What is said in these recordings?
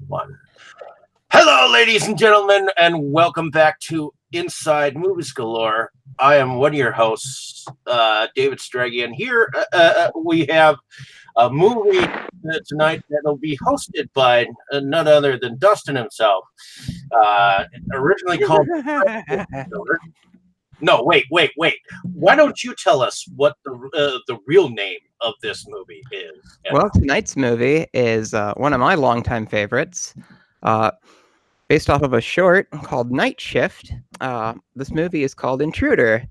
One. Hello, ladies and gentlemen, and welcome back to Inside Movies Galore. I am one of your hosts, David Straggy, and here we have a movie tonight that'll be hosted by none other than Dustin himself. Originally called. No, wait. Why don't you tell us what the real name of this movie is? Well, tonight's movie is one of my longtime favorites, based off of a short called Night Shift. This movie is called Intruder,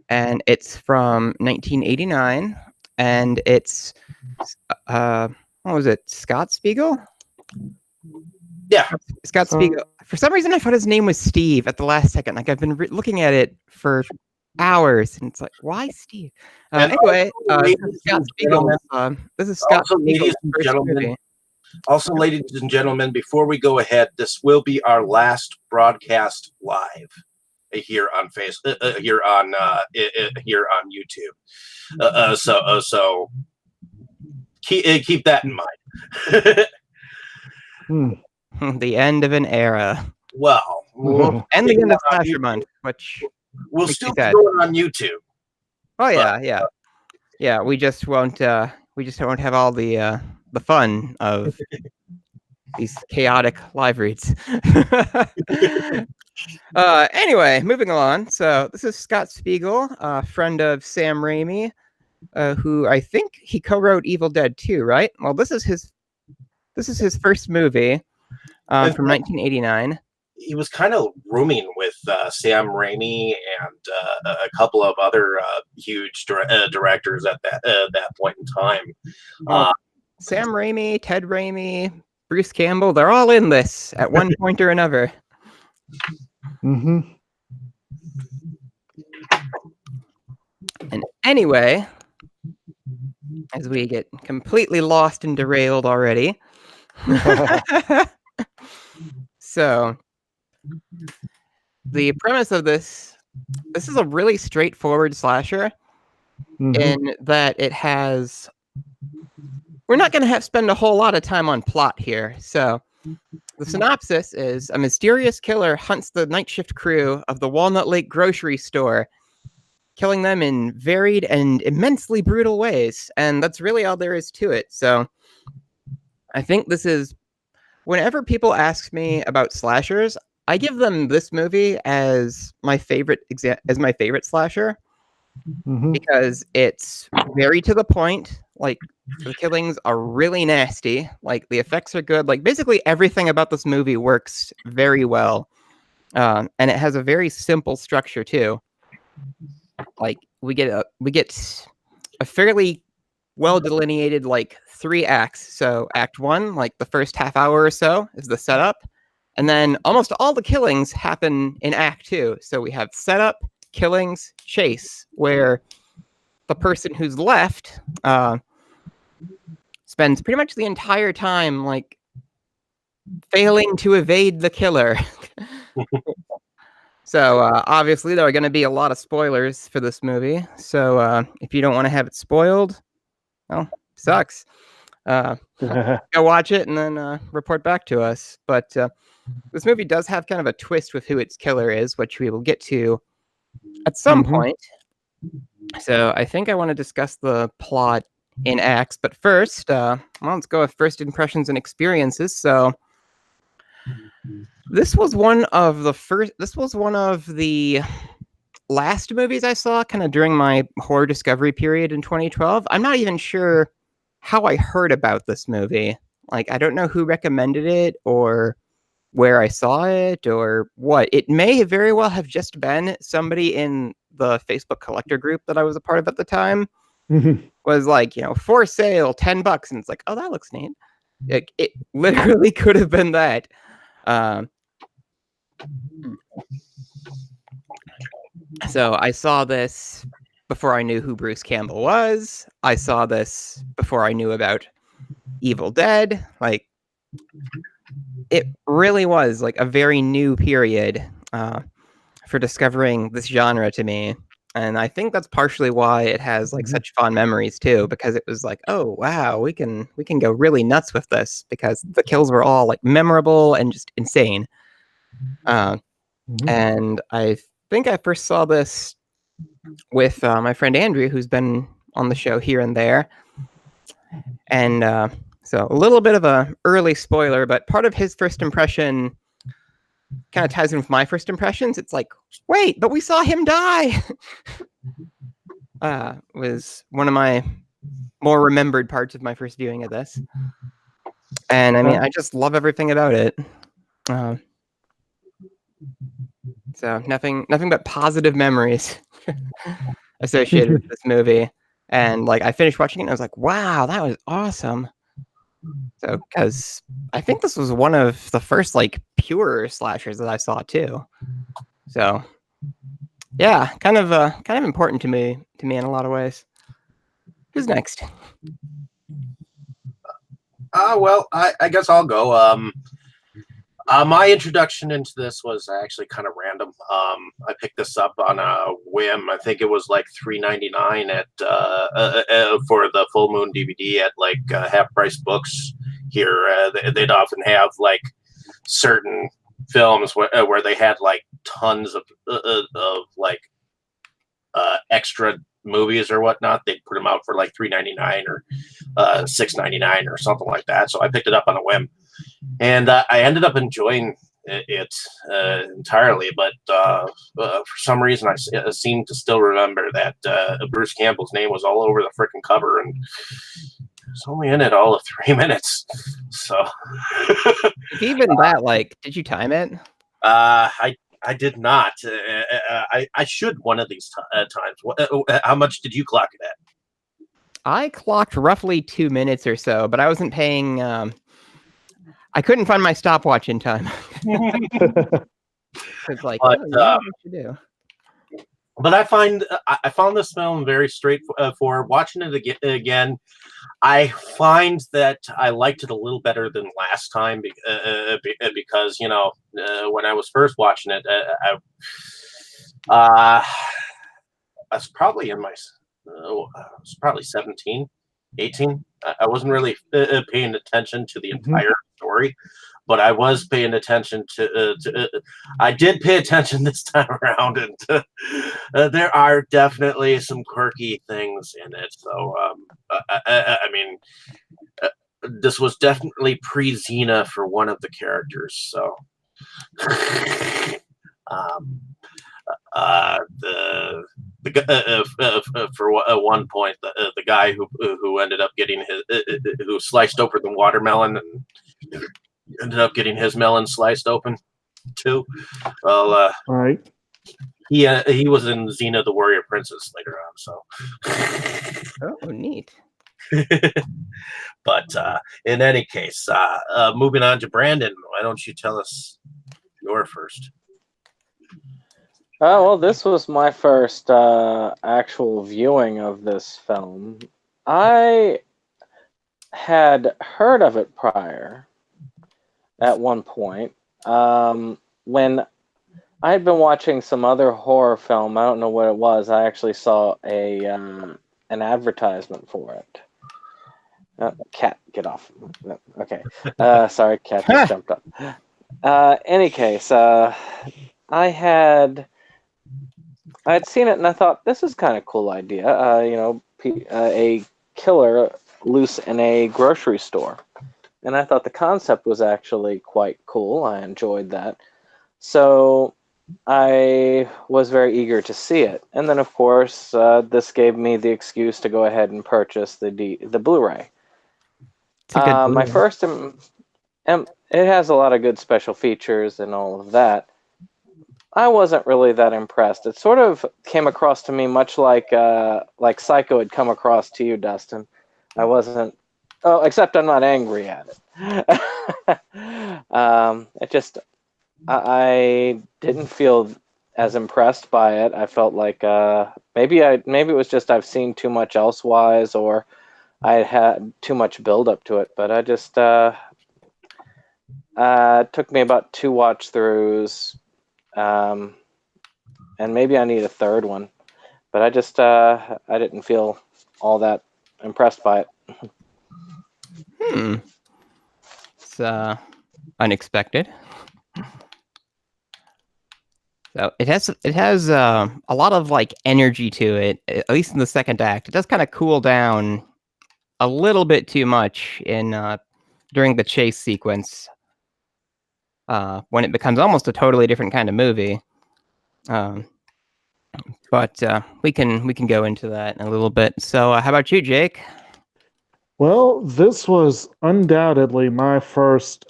and it's from 1989, and it's, what was it, Scott Spiegel? Yeah. Scott Spiegel. For some reason, I thought his name was Steve at the last second. Like, I've been looking at it for hours, and it's like, why Steve? Anyway, this is Scott Spiegel. This is Scott Spiegel's first movie. Also, ladies and gentlemen, before we go ahead, this will be our last broadcast live here on here on YouTube. So keep that in mind. The end of an era. Well, and the end of Slasher Month, which we'll still be going on YouTube. Oh yeah. We just won't have all the fun of these chaotic live reads. Anyway, moving on. So this is Scott Spiegel, a friend of Sam Raimi, who I think he co-wrote Evil Dead 2, right? Well, this is his first movie from 1989. He was kind of rooming with Sam Raimi and a couple of other huge directors at that point in time. Sam Raimi, Ted Raimi, Bruce Campbell, they're all in this at one point or another. Mm-hmm. And anyway, as we get completely lost and derailed already. So, the premise of this is a really straightforward slasher, in that it has... We're not going to spend a whole lot of time on plot here. So, the synopsis is: a mysterious killer hunts the night shift crew of the Walnut Lake grocery store, killing them in varied and immensely brutal ways. And that's really all there is to it. So, I think this is... Whenever people ask me about slashers, I give them this movie as my favorite slasher, because it's very to the point. Like, the killings are really nasty. Like, the effects are good. Like, basically everything about this movie works very well, and it has a very simple structure too. Like, we get a fairly well delineated, like, 3 acts. So act 1, like the first half hour or so, is the setup, and then almost all the killings happen in act 2. So we have setup, killings, chase, where the person who's left spends pretty much the entire time, like, failing to evade the killer. So obviously there are going to be a lot of spoilers for this movie. So if you don't want to have it spoiled, well, sucks. Go watch it and then report back to us. But this movie does have kind of a twist with who its killer is, which we will get to at some point. So I think I want to discuss the plot in acts, but first, let's go with first impressions and experiences. So this was one of the last movies I saw kind of during my horror discovery period in 2012. I'm not even sure how I heard about this movie. Like, I don't know who recommended it or where I saw it or what. It may very well have just been somebody in the Facebook collector group that I was a part of at the time. Was like, for sale, $10, and it's like, oh, that looks neat. Like, it literally could have been that. So I saw this before I knew who Bruce Campbell was. I saw this before I knew about Evil Dead. Like, it really was like a very new period for discovering this genre to me. And I think that's partially why it has like such fond memories too, because it was like, oh wow, we can go really nuts with this because the kills were all like memorable and just insane. And I think I first saw this with my friend Andrew, who's been on the show here and there. And so a little bit of a early spoiler, but part of his first impression kind of ties in with my first impressions. It's like, wait, but we saw him die. Was one of my more remembered parts of my first viewing of this. And I mean, I just love everything about it. So nothing but positive memories associated with this movie. And like, I finished watching it and I was like, wow, that was awesome. So, because I think this was one of the first like pure slashers that I saw too. So, yeah, kind of important to me in a lot of ways. Who's next? Well, I guess I'll go. My introduction into this was actually kind of random. I picked this up on a whim. I think it was like $3.99 at for the full moon DVD at like half price books here. They'd often have like certain films where they had like tons of like extra movies or whatnot. They'd put them out for like $3.99 or $6.99 or something like that. So I picked it up on a whim. And I ended up enjoying it entirely, but for some reason I seem to still remember that Bruce Campbell's name was all over the freaking cover, and it's only in it all of 3 minutes. So Even that, like, did you time it? I did not. I should one of these times. How much did you clock it at? I clocked roughly 2 minutes or so, but I wasn't paying. I couldn't find my stopwatch in time. It's like, But, what to do? But I found this film very straightforward. Watching it again, I find that I liked it a little better than last time because when I was first watching it, I was probably I was probably 17, 18. I wasn't really paying attention to the entire story, but I was paying attention to I did pay attention this time around, and there are definitely some quirky things in it. So I mean, this was definitely pre-Xena for one of the characters. So for one point, the guy who ended up getting who sliced open the watermelon and ended up getting his melon sliced open too. Well, All right. he was in Xena the Warrior Princess later on. So, Oh, neat. But in any case, moving on to Brandon, why don't you tell us your first? Well, this was my first actual viewing of this film. I had heard of it prior at one point. When I had been watching some other horror film, I don't know what it was, I actually saw an advertisement for it. Cat, get off. Okay. Sorry, cat just jumped up. Any case, I had seen it and I thought, this is kind of cool idea. A killer loose in a grocery store. And I thought the concept was actually quite cool. I enjoyed that. So I was very eager to see it. And then, of course, this gave me the excuse to go ahead and purchase the Blu-ray. My first, it has a lot of good special features and all of that. I wasn't really that impressed. It sort of came across to me much like Psycho had come across to you, Dustin. I wasn't. Oh, except I'm not angry at it. It just, I didn't feel as impressed by it. I felt like maybe it was just I've seen too much elsewise, or I had too much build up to it. But I just it took me about 2 watch throughs. And maybe I need a third one. but I just I didn't feel all that impressed by it. It's unexpected. So it has a lot of like energy to it, at least in the second act. It does kind of cool down a little bit too much in during the chase sequence, when it becomes almost a totally different kind of movie. But we can go into that in a little bit. So how about you, Jake? Well, this was undoubtedly my first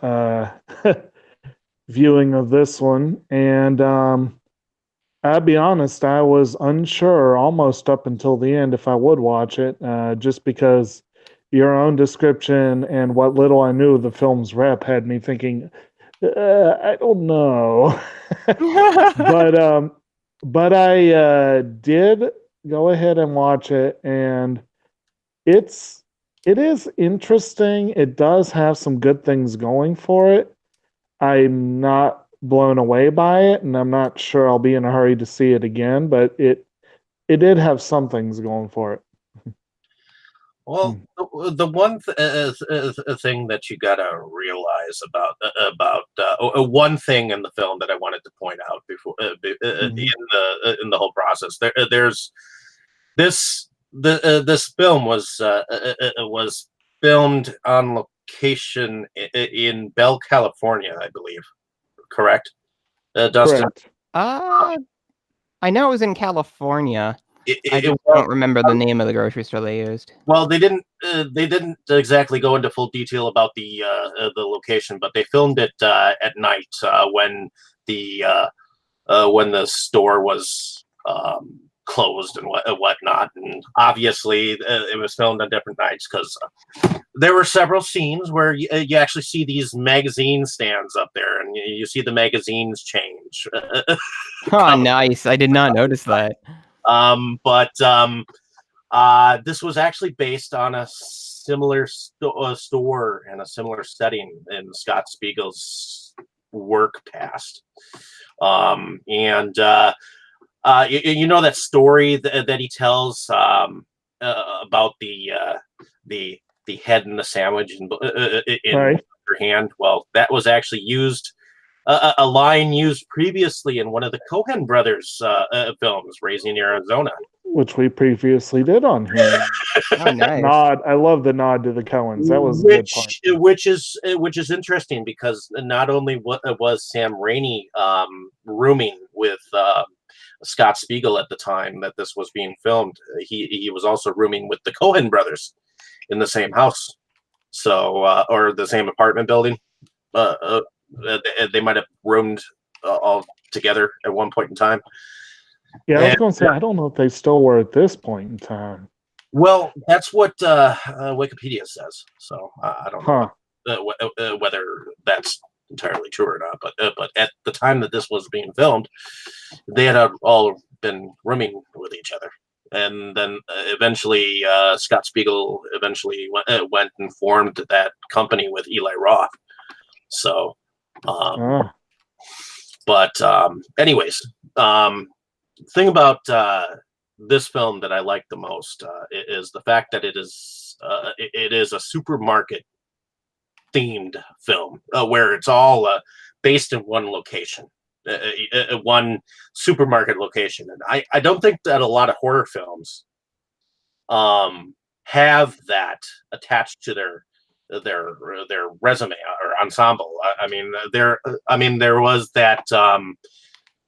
viewing of this one, and I'll be honest, I was unsure almost up until the end if I would watch it, just because your own description and what little I knew of the film's rep had me thinking, I don't know. But I did go ahead and watch it, and it is interesting. It does have some good things going for it. I'm not blown away by it, and I'm not sure I'll be in a hurry to see it again, but it did have some things going for it. Well, the one thing that you gotta realize about one thing in the film that I wanted to point out before in the whole process, there's this film was filmed on location in Bell, California, I believe. Correct, Dustin? Correct. I know it was in California. I just Well, don't remember the name of the grocery store they used. well, they didn't exactly go into full detail about the location, but they filmed it at night when the store was closed and whatnot. And obviously, it was filmed on different nights because there were several scenes where you actually see these magazine stands up there, and you see the magazines change. Oh, nice! I did not notice that. But this was actually based on a similar store and a similar setting in Scott Spiegel's work past. And you know that story that he tells about the head in the sandwich in Right. your hand. Well, that was actually used. A line used previously in one of the Coen brothers films, Raising Arizona, Which we previously did on here. Oh, nice. Nod. I love the nod to the Coens. That was a good part. which is interesting because not only was Sam Raimi rooming with Scott Spiegel at the time that this was being filmed, he was also rooming with the Coen brothers in the same house, so or the same apartment building. They might have roomed all together at one point in time. Yeah, I was going to say, I don't know if they still were at this point in time. Well, that's what Wikipedia says. So I don't know whether that's entirely true or not. But at the time that this was being filmed, they had all been rooming with each other. And then eventually, Scott Spiegel eventually went and formed that company with Eli Roth. So, but anyways, thing about this film that I like the most is the fact that it is a supermarket themed film where it's all based in one location, one supermarket location. And I don't think that a lot of horror films have that attached to their resume or ensemble. I mean there was that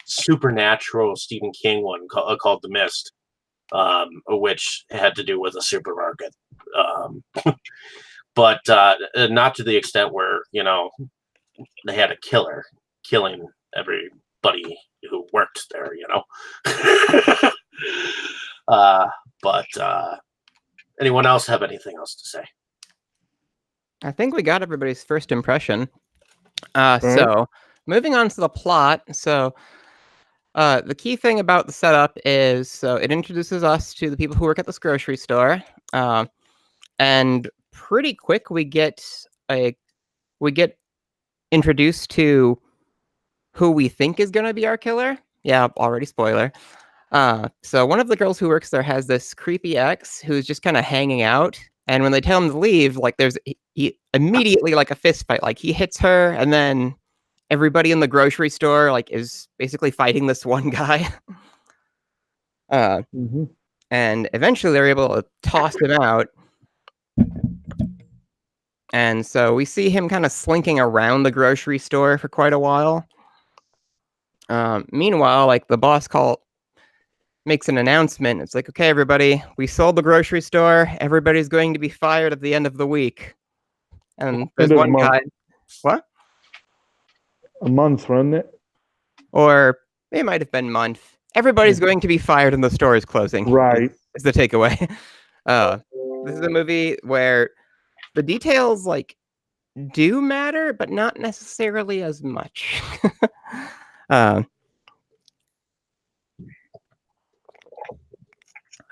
supernatural Stephen King one called The Mist, which had to do with a supermarket, but not to the extent where they had a killer killing everybody who worked there. But anyone else have anything else to say? I think we got everybody's first impression. So moving on to the plot. So the key thing about the setup is, it introduces us to the people who work at this grocery store, and pretty quick we get introduced to who we think is going to be our killer. Yeah, already spoiler. So one of the girls who works there has this creepy ex who's just kind of hanging out. And when they tell him to leave, like there's he immediately like a fist fight. Like he hits her, and then everybody in the grocery store like is basically fighting this one guy. And eventually they're able to toss him out. And so we see him kind of slinking around the grocery store for quite a while. Meanwhile, like the boss makes an announcement. It's like, okay, everybody, we sold the grocery store. Everybody's going to be fired at the end of the week. And there's one guy. What? A month, wasn't it? Or it might have been month. Everybody's going to be fired and the store is closing. Right. Is the takeaway. This is a movie where the details like do matter, but not necessarily as much.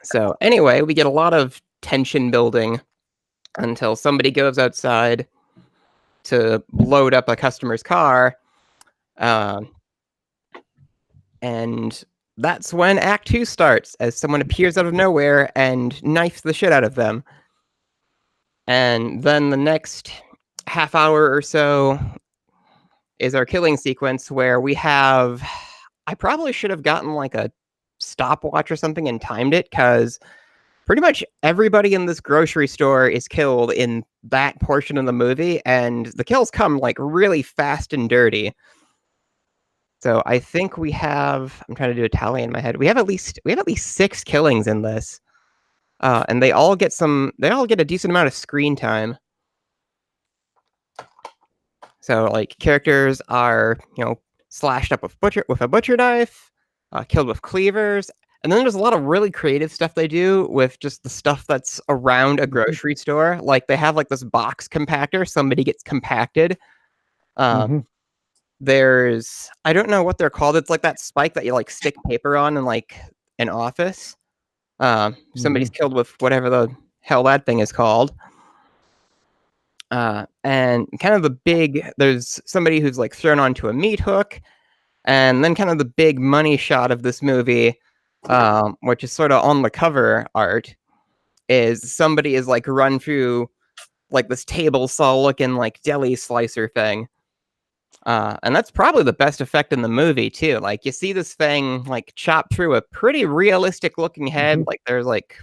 So anyway, we get a lot of tension building until somebody goes outside to load up a customer's car. And that's when Act 2 starts, as someone appears out of nowhere and knifes the shit out of them. And then the next half hour or so is our killing sequence where we have... I probably should have gotten like a stopwatch or something and timed it, because pretty much everybody in this grocery store is killed in that portion of the movie, and the kills come like really fast and dirty. So I think we have... I'm trying to do a tally in my head. We have at least 6 killings in this, and they all get a decent amount of screen time. So like characters are slashed up with a butcher knife, killed with cleavers, and then there's a lot of really creative stuff they do with just the stuff that's around a grocery store. Like they have like this box compactor. Somebody gets compacted. There's... I don't know what they're called. It's like that spike that you like stick paper on in like an office. Somebody's killed with whatever the hell that thing is called. And kind of there's somebody who's like thrown onto a meat hook. And then kind of the big money shot of this movie, which is sort of on the cover art, is somebody is like run through like this table saw looking like deli slicer thing. And that's probably the best effect in the movie too. Like you see this thing like chop through a pretty realistic looking head. Like there's like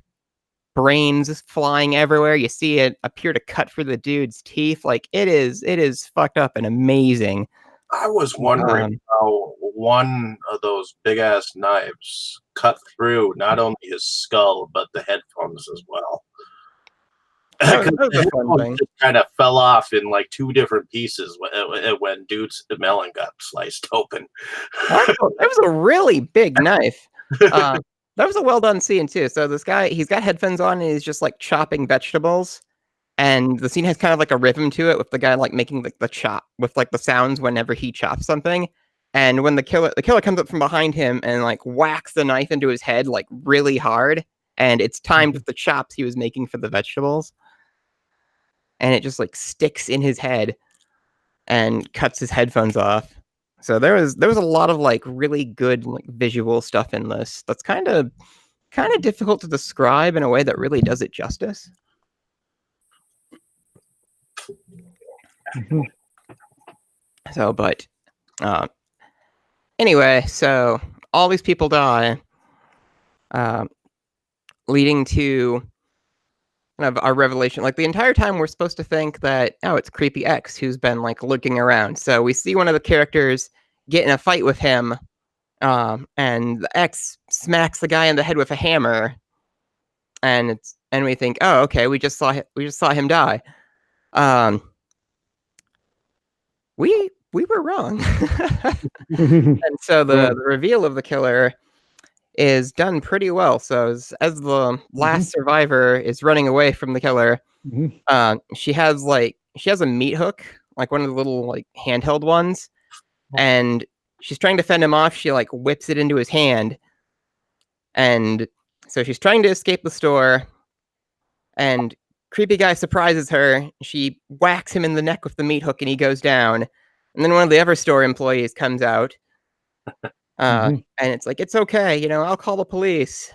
brains flying everywhere. You see it appear to cut through the dude's teeth. Like it is fucked up and amazing. I was wondering how one of those big ass knives cut through not only his skull but the headphones as well. That was a fun thing. Just kind of fell off in like 2 different pieces when dude's melon got sliced open. That was a really big knife. That was a well done scene too. So this guy, he's got headphones on and he's just like chopping vegetables, and the scene has kind of like a rhythm to it with the guy like making the chop with like the sounds whenever he chops something. And when the killer comes up from behind him and like whacks the knife into his head like really hard, and it's timed with the chops he was making for the vegetables. And it just like sticks in his head and cuts his headphones off. So there was a lot of like really good like visual stuff in this. That's kind of difficult to describe in a way that really does it justice. So, but anyway, so all these people die, leading to of our revelation. Like the entire time we're supposed to think that, oh, it's creepy X who's been like looking around. So we see one of the characters get in a fight with him, and the X smacks the guy in the head with a hammer, and we think, oh, okay, we just saw him die. We were wrong. And so the reveal of the killer is done pretty well. So as the last survivor is running away from the killer, she has a meat hook, like one of the little like handheld ones, and she's trying to fend him off. She like whips it into his hand, and so she's trying to escape the store, and creepy guy surprises her. She whacks him in the neck with the meat hook, and he goes down. And then one of the other store employees comes out, And it's like, it's okay, you know, I'll call the police.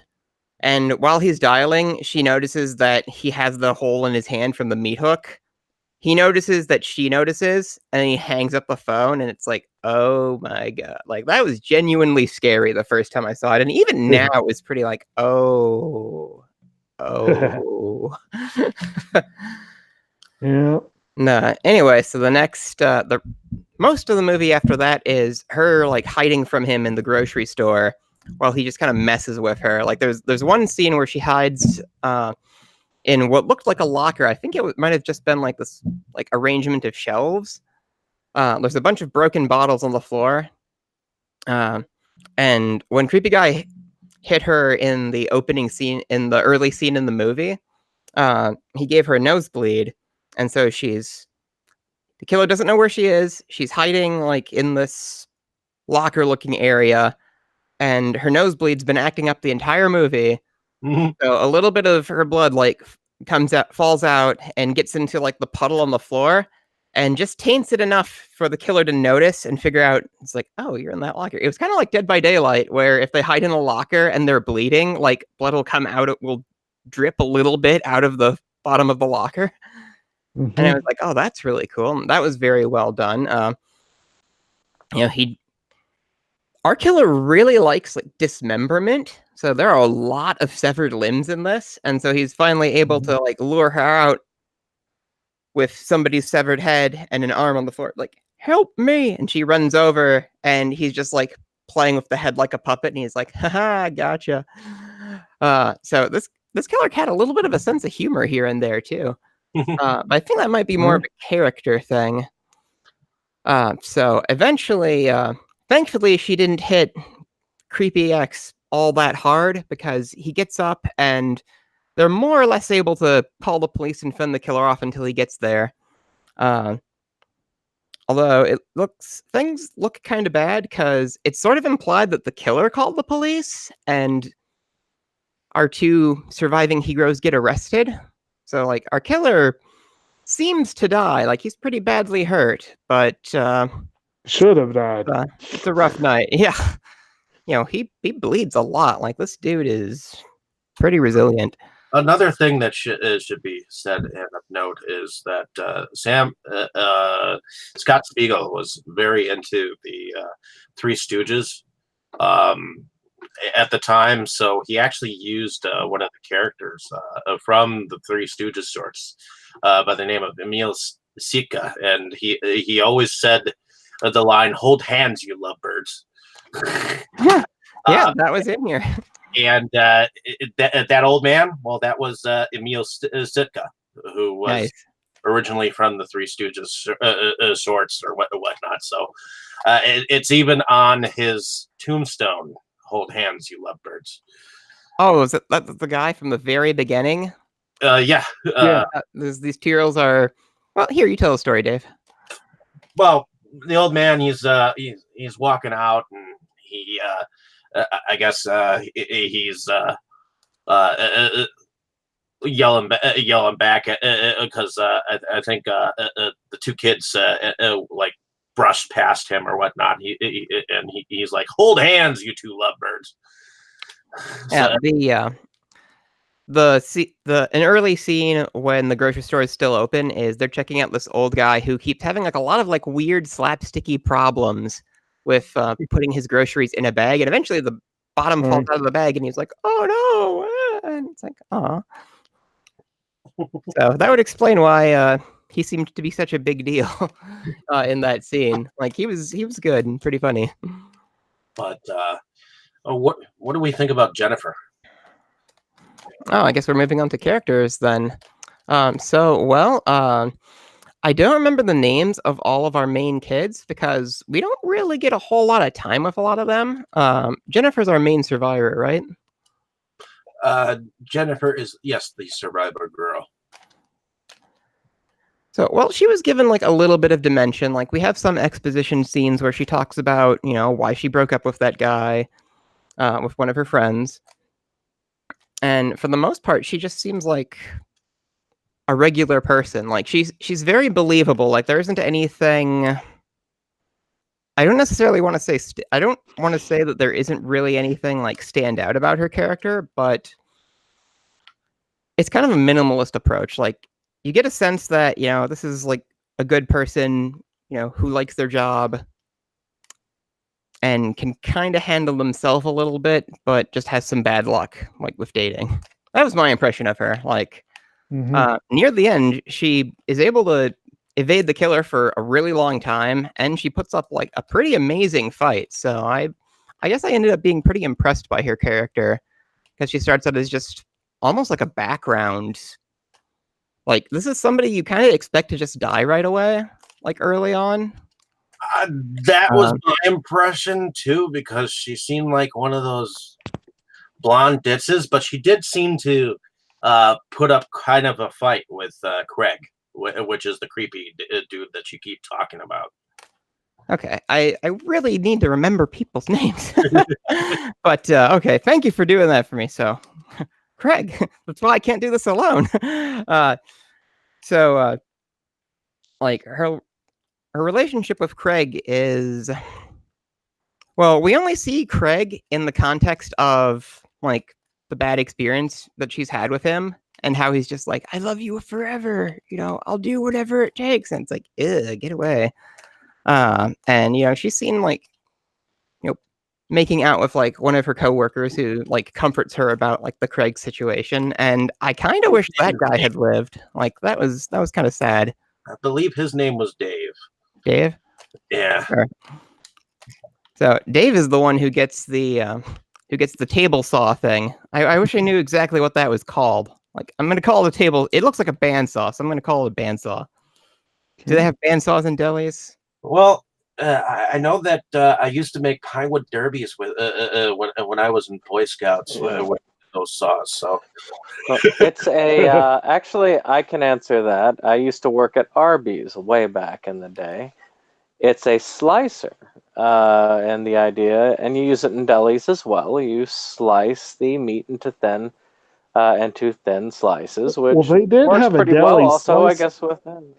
And while he's dialing, she notices that he has the hole in his hand from the meat hook. He notices that she notices, and he hangs up the phone, and it's like, oh my God. Like, that was genuinely scary the first time I saw it. And even now, it was pretty like, oh. Yeah. Nah. Anyway, so the next, the most of the movie after that is her like hiding from him in the grocery store while he just kind of messes with her. Like, there's one scene where she hides in what looked like a locker. I think it might have just been like this like arrangement of shelves. There's a bunch of broken bottles on the floor. And when Creepy Guy hit her in the opening scene, in the early scene in the movie, he gave her a nosebleed. And so the killer doesn't know where she is. She's hiding like in this locker looking area, and her nosebleed's been acting up the entire movie. So a little bit of her blood like comes out, falls out, and gets into like the puddle on the floor, and just taints it enough for the killer to notice and figure out. It's like, oh, you're in that locker. It was kind of like Dead by Daylight, where if they hide in a locker and they're bleeding, like blood will come out. It will drip a little bit out of the bottom of the locker. And I was like, oh, that's really cool. And that was very well done. You know, our killer really likes like dismemberment. So there are a lot of severed limbs in this. And so he's finally able to like lure her out with somebody's severed head and an arm on the floor, like, help me. And she runs over, and he's just like playing with the head like a puppet. And he's like, haha, gotcha. So this killer had a little bit of a sense of humor here and there too. But I think that might be more of a character thing. So eventually, thankfully, she didn't hit Creepy X all that hard, because he gets up and they're more or less able to call the police and fend the killer off until he gets there. Although things look kind of bad, because it's sort of implied that the killer called the police and our two surviving heroes get arrested. So like our killer seems to die. Like, he's pretty badly hurt, but should have died. It's a rough night. Yeah. You know, he bleeds a lot. Like, this dude is pretty resilient. Another thing that should be said and of note is that Scott Spiegel was very into the Three Stooges at the time, so he actually used one of the characters from the Three Stooges sorts by the name of Emil Sitka, and he always said the line, "Hold hands, you lovebirds." Yeah, that was in here. And that old man, well, that was Emil Sitka, who was originally from the Three Stooges sorts or whatnot. So it's even on his tombstone, "Hold hands, you lovebirds." Oh, is that the guy from the very beginning? Yeah. These two are. Well, here, you tell the story, Dave. Well, the old man, he's walking out, and he I guess he's yelling back because I think the two kids like brushed past him or whatnot. He's like, "Hold hands, you two lovebirds." Yeah, an early scene when the grocery store is still open is they're checking out this old guy who keeps having like a lot of like weird slapsticky problems with putting his groceries in a bag, and eventually the bottom falls out of the bag, and he's like, "Oh no!" And it's like, "Oh." So that would explain why he seemed to be such a big deal in that scene. Like, he was good and pretty funny. But what do we think about Jennifer? Oh, I guess we're moving on to characters then. I don't remember the names of all of our main kids because we don't really get a whole lot of time with a lot of them. Jennifer's our main survivor, right? Jennifer is, yes, the survivor girl. So, well, she was given like a little bit of dimension. Like, we have some exposition scenes where she talks about, you know, why she broke up with that guy, with one of her friends. And for the most part, she just seems like a regular person. Like, she's very believable. Like, there isn't anything I don't necessarily want to say I don't want to say that there isn't really anything like stand out about her character, but it's kind of a minimalist approach. Like you get a sense that, this is like a good person, who likes their job and can kind of handle themselves a little bit, but just has some bad luck, like with dating. That was my impression of her. Like near the end, she is able to evade the killer for a really long time, and she puts up like a pretty amazing fight. So I guess I ended up being pretty impressed by her character because she starts out as just almost like a background. Like this is somebody you kind of expect to just die right away, like early on. That was my impression too, because she seemed like one of those blonde ditzes, but she did seem to put up kind of a fight with Craig, which is the creepy dude that you keep talking about. Okay, I really need to remember people's names. But okay, thank you for doing that for me. So, Craig, that's why I can't do this alone. Like her relationship with Craig is, well, we only see Craig in the context of like the bad experience that she's had with him and how he's just like, I love you forever, I'll do whatever it takes. And it's like, ew, get away. And she's seen like, making out with like one of her coworkers who like comforts her about like the Craig situation. And I kind of wish that guy had lived. Like that was kind of sad. I believe his name was Dave. Dave? Yeah. Sure. So Dave is the one who gets the table saw thing. I wish I knew exactly what that was called. Like I'm gonna call the table. It looks like a bandsaw, so I'm gonna call it a bandsaw. Do they have bandsaws in delis? Well, I know that I used to make pine wood derbies with when I was in Boy Scouts with those saws. So well, it's a actually I can answer that. I used to work at Arby's way back in the day. It's a slicer, and the idea, and you use it in delis as well. You slice the meat into thin slices, which they did works have a pretty deli well. Also, I slice. guess with them.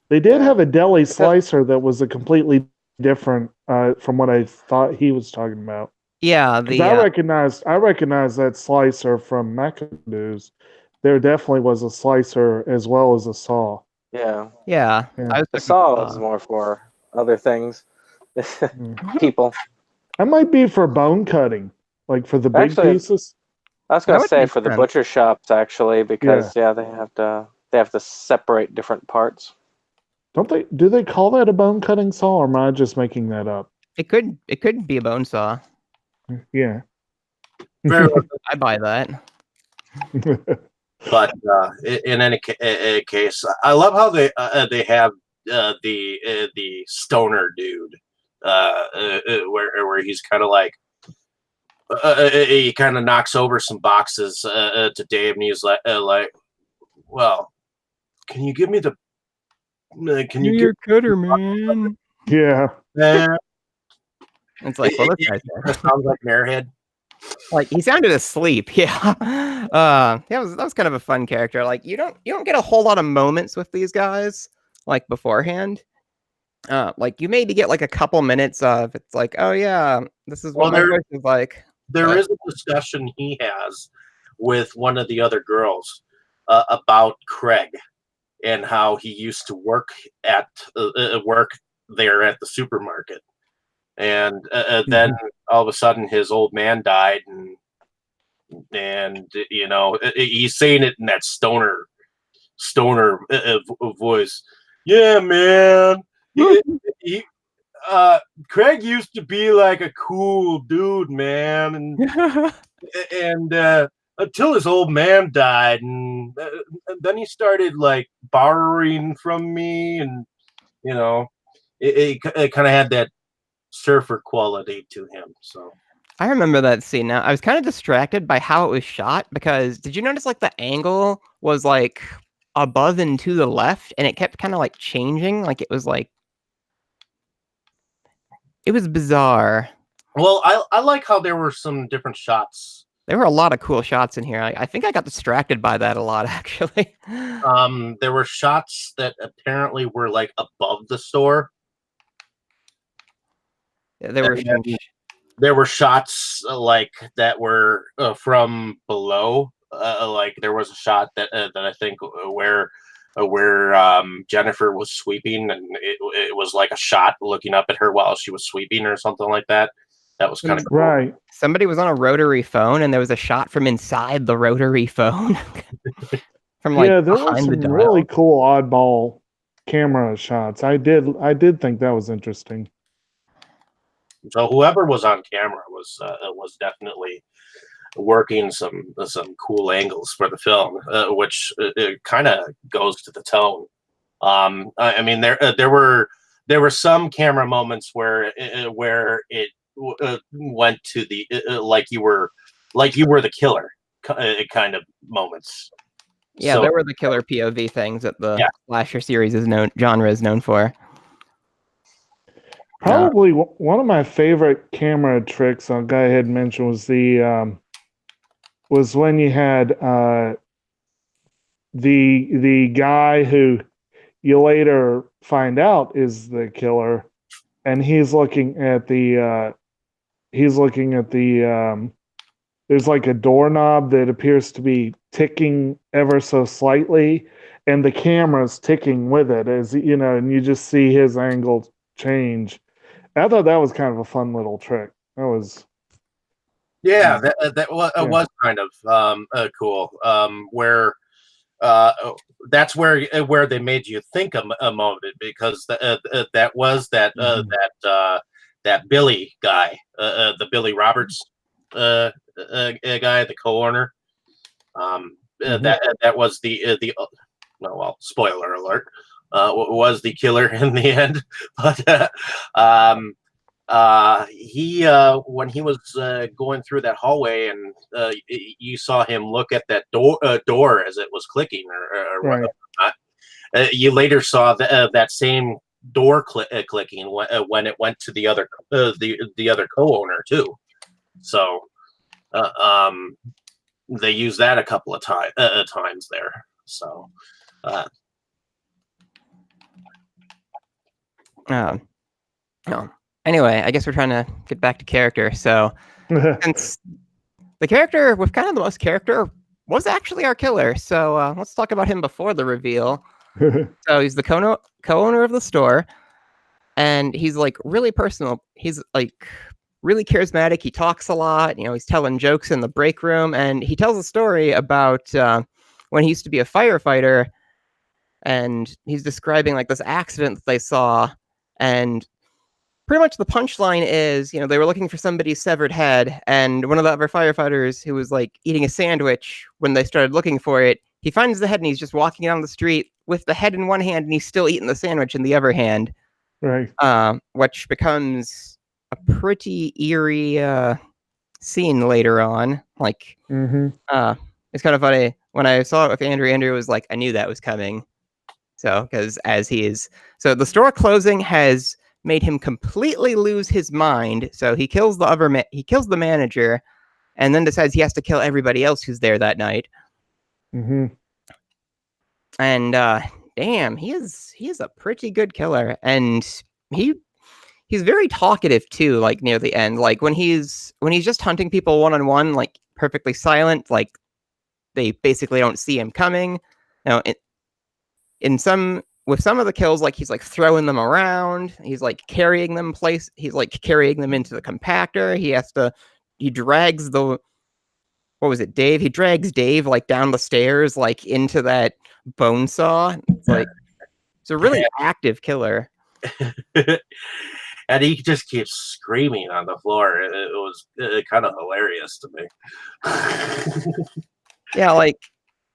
They did have a deli slicer that was a completely different from what I thought he was talking about. Yeah, I recognized that slicer from McAdoo's. There definitely was a slicer as well as a saw. Yeah. The saw is more for other things. People. That might be for bone cutting, like for the big pieces. I was going to say for the butcher shops actually, because they have to separate different parts. Don't they? Do they call that a bone cutting saw, or am I just making that up? It could be a bone saw. Yeah. I buy that. But in any case, I love how they have the stoner dude, where he's kind of like he kind of knocks over some boxes to Dave, and he's like, well, can you give me the can you your cutter, man? Yeah. It's like, well, that sounds like an airhead. Like he sounded asleep. Yeah. That was kind of a fun character. Like you don't get a whole lot of moments with these guys like beforehand. Like you maybe get like a couple minutes of it's like, oh yeah, this is what my voice is like. There is a discussion he has with one of the other girls about Craig and how he used to work there at the supermarket. And then all of a sudden his old man died, and he's saying it in that stoner voice. Yeah, man. Craig used to be like a cool dude, man, and until his old man died, and then he started like borrowing from me, and it kind of had that surfer quality to him. So I remember that scene now. I was kind of distracted by how it was shot because did you notice like the angle was like above and to the left and it kept kind of like changing? Like it was bizarre. Well, I like how there were some different shots. There were a lot of cool shots in here. I think I got distracted by that a lot, actually. There were shots that apparently were like above the store. There were There were shots like that were from below. Like there was a shot that I think where Jennifer was sweeping, and it was like a shot looking up at her while she was sweeping or something like that. That was kind of cool. Right. Somebody was on a rotary phone, and there was a shot from inside the rotary phone. From like yeah, there were behind some the dial. really cool oddball camera shots. I did think that was interesting. So whoever was on camera was definitely working some cool angles for the film, which kind of goes to the tone. I mean, there were some camera moments where it went to the like you were the killer kind of moments. Yeah, So, there were the killer POV things that the slasher series genre is known for. Probably one of my favorite camera tricks I'll go ahead and mention was was when you had the guy who you later find out is the killer, and he's looking at the there's like a doorknob that appears to be ticking ever so slightly, and the camera's ticking with it, as you know, and you just see his angle change. I thought that was kind of a fun little trick. That was that was kind of cool. Where that's where they made you think a moment, because that was that Billy guy, the Billy Roberts guy, the co-owner. That was the no, well, spoiler alert, was the killer in the end. But he when he was going through that hallway, and you saw him look at that door as it was clicking or right. whatnot. You later saw that same door clicking when it went to the other the other co-owner too. So they used that a couple of times there. So no. Anyway, I guess we're trying to get back to character. So since the character with kind of the most character was actually our killer, so let's talk about him before the reveal. So he's the co-owner of the store, and he's like really personal. He's like really charismatic. He talks a lot. You know, he's telling jokes in the break room, and he tells a story about when he used to be a firefighter, and he's describing like this accident that they saw, and pretty much the punchline is, you know, they were looking for somebody's severed head, and one of the other firefighters who was like eating a sandwich, when they started looking for it, he finds the head and he's just walking down the street with the head in one hand and he's still eating the sandwich in the other hand. Right. Which becomes a pretty eerie scene later on. Like, it's kind of funny. When I saw it with Andrew was like, I knew that was coming. So, because so the store closing has made him completely lose his mind. So he kills the manager, and then decides he has to kill everybody else who's there that night. And damn, he is a pretty good killer, and he's very talkative too. Like near the end, like when he's just hunting people one-on-one, like perfectly silent, like they basically don't see him coming. Now, with some of the kills, like he's like throwing them around, he's like carrying them into the compactor. He drags Dave? He drags Dave like down the stairs, like into that bone saw. It's like, it's a really active killer. And he just keeps screaming on the floor. It was kind of hilarious to me. Yeah, like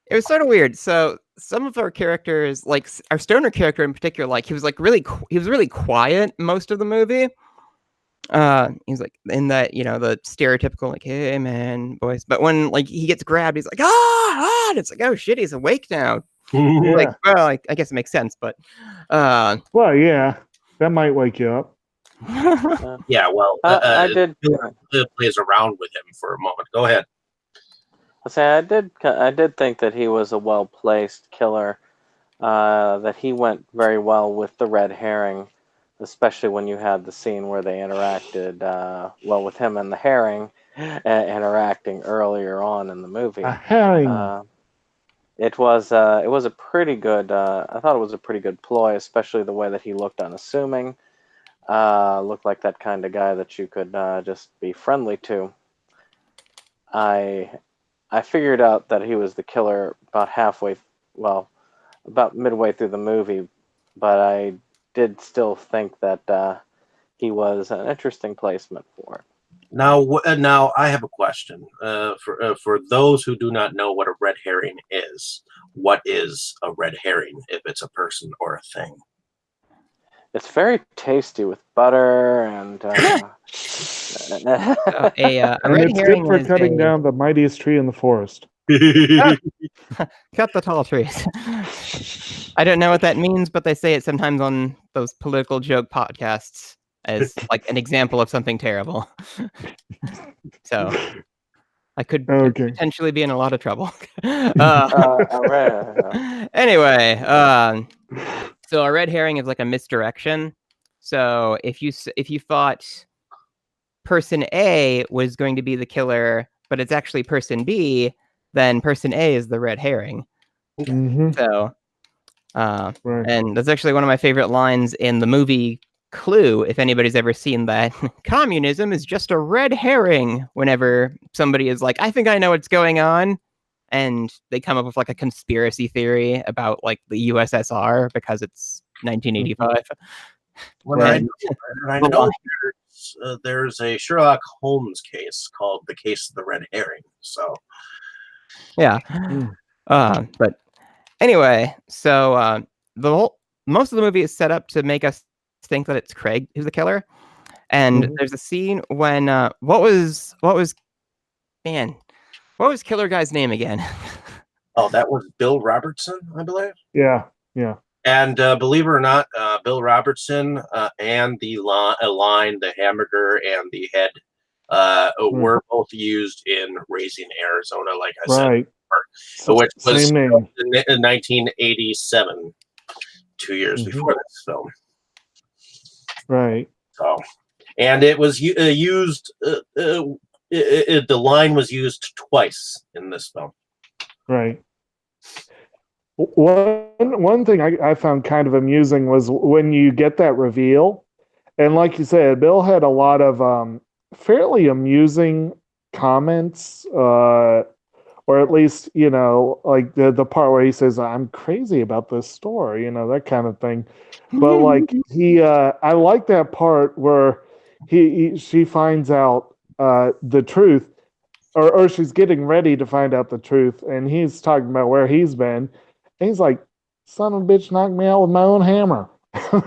it was sort of weird. So some of our characters, like our stoner character in particular, like he was really quiet most of the movie. He's like in that, you know, the stereotypical like, hey man, boys. But when like he gets grabbed, he's like, and it's like, oh shit, he's awake now. Yeah. Like, well, I guess it makes sense, but well, yeah, that might wake you up. Yeah, well, I did. Plays around with him for a moment. Go ahead. I did think that he was a well-placed killer. That he went very well with the red herring especially when you had the scene where they interacted, with him and the herring interacting earlier on in the movie. A herring. It was a pretty good. I thought it was a pretty good ploy, especially the way that he looked unassuming. Looked like that kind of guy that you could just be friendly to. I figured out that he was the killer about midway through the movie, but I did still think that he was an interesting placement for it. Now I have a question. For those who do not know what a red herring is, what is a red herring if it's a person or a thing? It's very tasty with butter and. A And red it's herring good for is cutting down the mightiest tree in the forest. cut the tall trees. I don't know what that means, but they say it sometimes on those political joke podcasts as like an example of something terrible. So I could potentially be in a lot of trouble. Anyway, so a red herring is like a misdirection. So if you thought person A was going to be the killer, but it's actually person B, then person A is the red herring. Mm-hmm. So, Right. and that's actually one of my favorite lines in the movie Clue, if anybody's ever seen that. Communism is just a red herring. Whenever somebody is like, I think I know what's going on, and they come up with like a conspiracy theory about like the USSR because it's 1985. I know there's a Sherlock Holmes case called The Case of the Red Herring. So, yeah. But anyway, so most of the movie is set up to make us think that it's Craig who's the killer. And there's a scene when what was Killer Guy's name again? Oh, that was Bill Robertson, I believe. Yeah. And believe it or not, Bill Robertson and the line, the hamburger, and the head were both used in Raising Arizona, like I said, which was same name. In 1987, 2 years before this film. Right. So, and it was used. The line was used twice in this film. Right. One thing I found kind of amusing was when you get that reveal, and like you said, Bill had a lot of fairly amusing comments, or at least like the part where he says, "I'm crazy about this store," that kind of thing. But like I like that part where she finds out the truth, or she's getting ready to find out the truth, and he's talking about where he's been. And he's like, son of a bitch knocked me out with my own hammer. I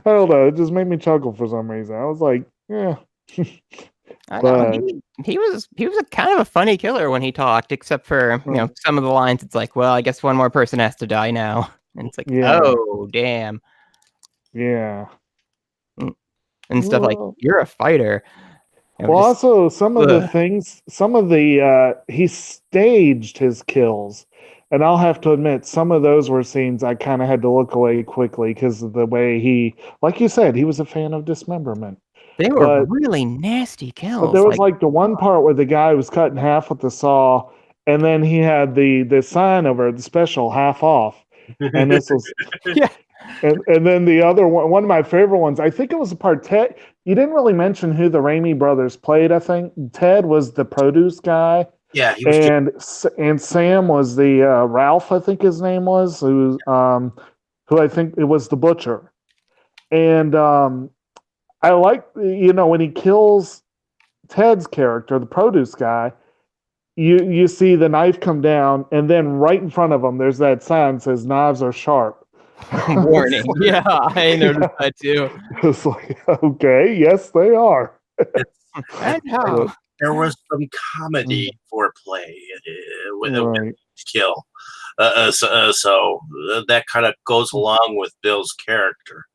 don't know. It just made me chuckle for some reason. I was like, yeah. I know. He was a kind of a funny killer when he talked, except for some of the lines. It's like, well, I guess one more person has to die now, and it's like, oh damn, yeah, and stuff like, you're a fighter. Well, also some of the things, he staged his kills. And I'll have to admit, some of those were scenes I kind of had to look away quickly because of the way he, like you said, he was a fan of dismemberment. They were really nasty kills. But there was like the one part where the guy was cut in half with the saw, and then he had the sign over the special half off. And this was, yeah. And then the other one of my favorite ones, I think it was the part Ted. You didn't really mention who the Raimi brothers played. I think Ted was the produce guy. Yeah, he was and Sam was the Ralph, I think his name was, who I think it was the butcher. And I like when he kills Ted's character, the produce guy, you see the knife come down, and then right in front of him, there's that sign that says "Knives are sharp." Warning. Yeah, I noticed that too. It's like, okay, yes, they are. And how? There was some comedy foreplay with kill, so that kind of goes along with Bill's character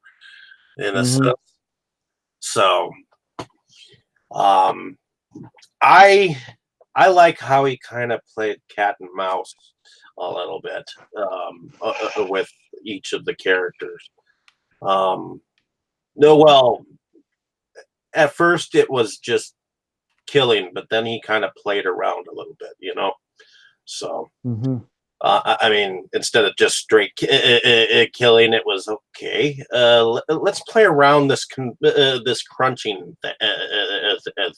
in a sense. So, I like how he kind of played cat and mouse a little bit with each of the characters. No, well, at first it was just killing, but then he kind of played around a little bit, So, I mean, instead of just straight killing, it was okay. Let's play around this crunching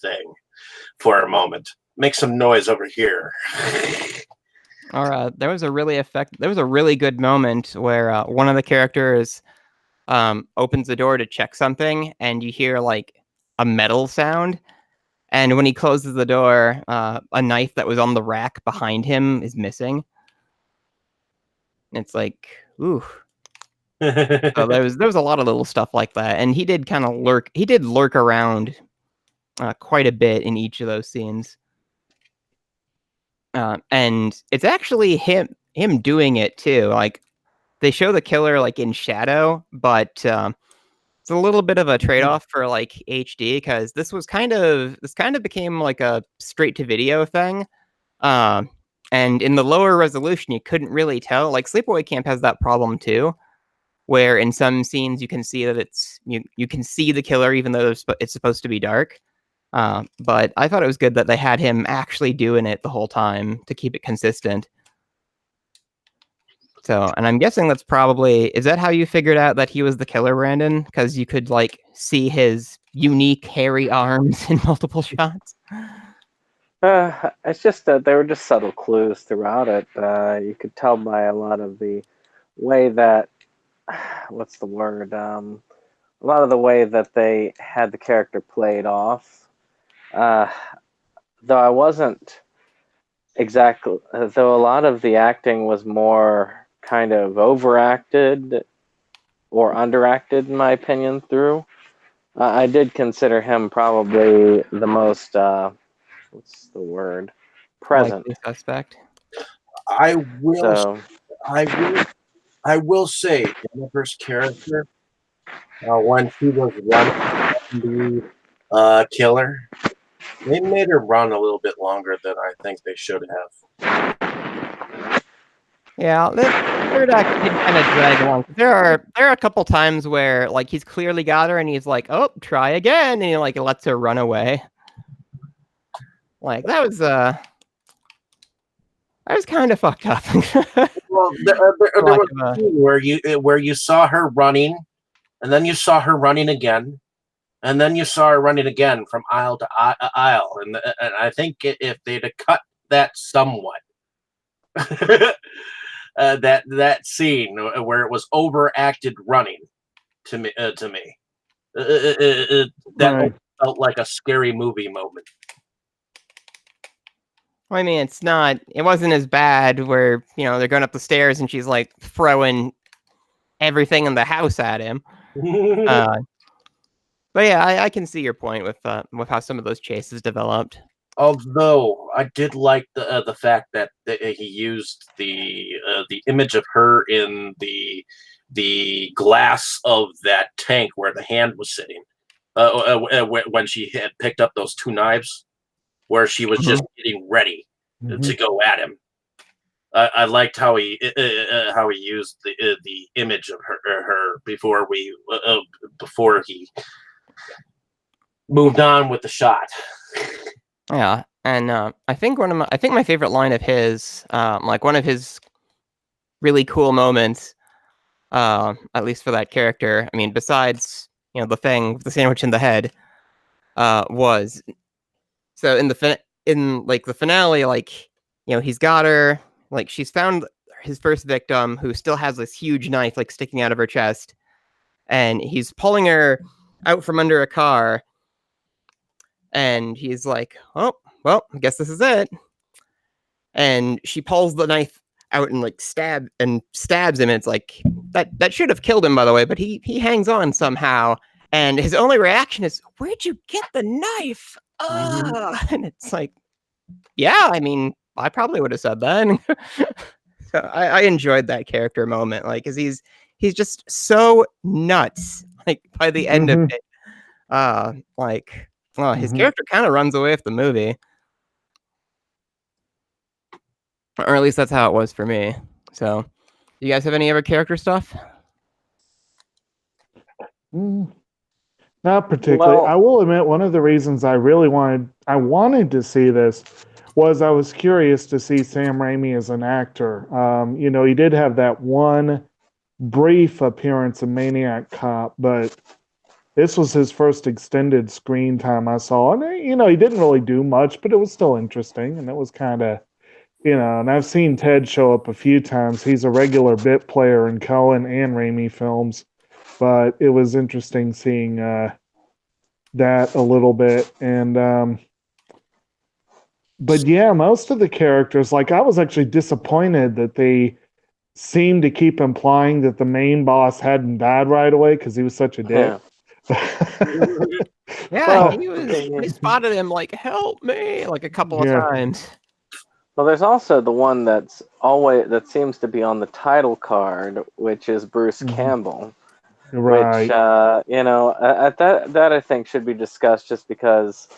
thing for a moment. Make some noise over here. Or there was a really good moment where one of the characters opens the door to check something, and you hear like a metal sound. And when he closes the door, a knife that was on the rack behind him is missing. It's like, ooh. So there was a lot of little stuff like that, and he did kind of lurk. He did lurk around quite a bit in each of those scenes. And it's actually him doing it too. Like they show the killer like in shadow, but it's a little bit of a trade-off for like HD, because this kind of became like a straight to video thing. And in the lower resolution, you couldn't really tell. Like Sleepaway Camp has that problem too, where in some scenes you can see that it's you can see the killer even though it's supposed to be dark. But I thought it was good that they had him actually doing it the whole time to keep it consistent. So, and I'm guessing is that how you figured out that he was the killer, Brandon? Because you could like see his unique hairy arms in multiple shots. It's just that there were just subtle clues throughout it. You could tell by a lot of the way that, what's the word? A lot of the way that they had the character played off. Though I wasn't exactly, though a lot of the acting was more kind of overacted or underacted, in my opinion, through. I did consider him probably the most, what's the word? Present. Likely suspect. I will. So, I will say Jennifer's character, when she was running the killer, they made her run a little bit longer than I think they should have. Yeah, the third act did kind of drag along. There are a couple times where like he's clearly got her, and he's like, "Oh, try again," and he like lets her run away. Like that was kind of fucked up. Well, there was a scene where you saw her running, and then you saw her running again, and then you saw her running again from aisle to aisle, and I think if they'd have cut that somewhat, that scene where it was overacted running to me, that Right. felt like a scary movie moment. I mean, it wasn't as bad where, they're going up the stairs and she's like throwing everything in the house at him. But yeah, I can see your point with how some of those chases developed. Although I did like the fact that he used the image of her in the glass of that tank where the hand was sitting, when she had picked up those two knives, where she was just getting ready to go at him. I liked how he used the image of her before he moved on with the shot. Yeah, and I think my favorite line of his, like one of his really cool moments, at least for that character. I mean, besides the thing, the sandwich in the head, was so in the finale, like he's got her, like she's found his first victim who still has this huge knife like sticking out of her chest, and he's pulling her out from under a car. And he's like, "Oh, well, I guess this is it." And she pulls the knife out and like stabs him. And it's like that should have killed him, by the way, but he hangs on somehow. And his only reaction is, "Where'd you get the knife?" And it's like, yeah, I mean, I probably would have said that. So I enjoyed that character moment, like, because he's just so nuts. Like by the end of it, his character kind of runs away with the movie, or at least that's how it was for me. So, do you guys have any other character stuff? Mm, not particularly. I will admit one of the reasons I wanted to see this was I was curious to see Sam Raimi as an actor. He did have that one brief appearance in Maniac Cop, but this was his first extended screen time I saw. And, he didn't really do much, but it was still interesting. And it was kind of, and I've seen Ted show up a few times. He's a regular bit player in Coen and Raimi films. But it was interesting seeing that a little bit. But yeah, most of the characters, like I was actually disappointed that they seemed to keep implying that the main boss hadn't died right away because he was such a dick. Yeah, we spotted him like, help me, like a couple of times. Well, there's also the one that seems to be on the title card, which is Bruce Campbell. Right. Which, that I think should be discussed just because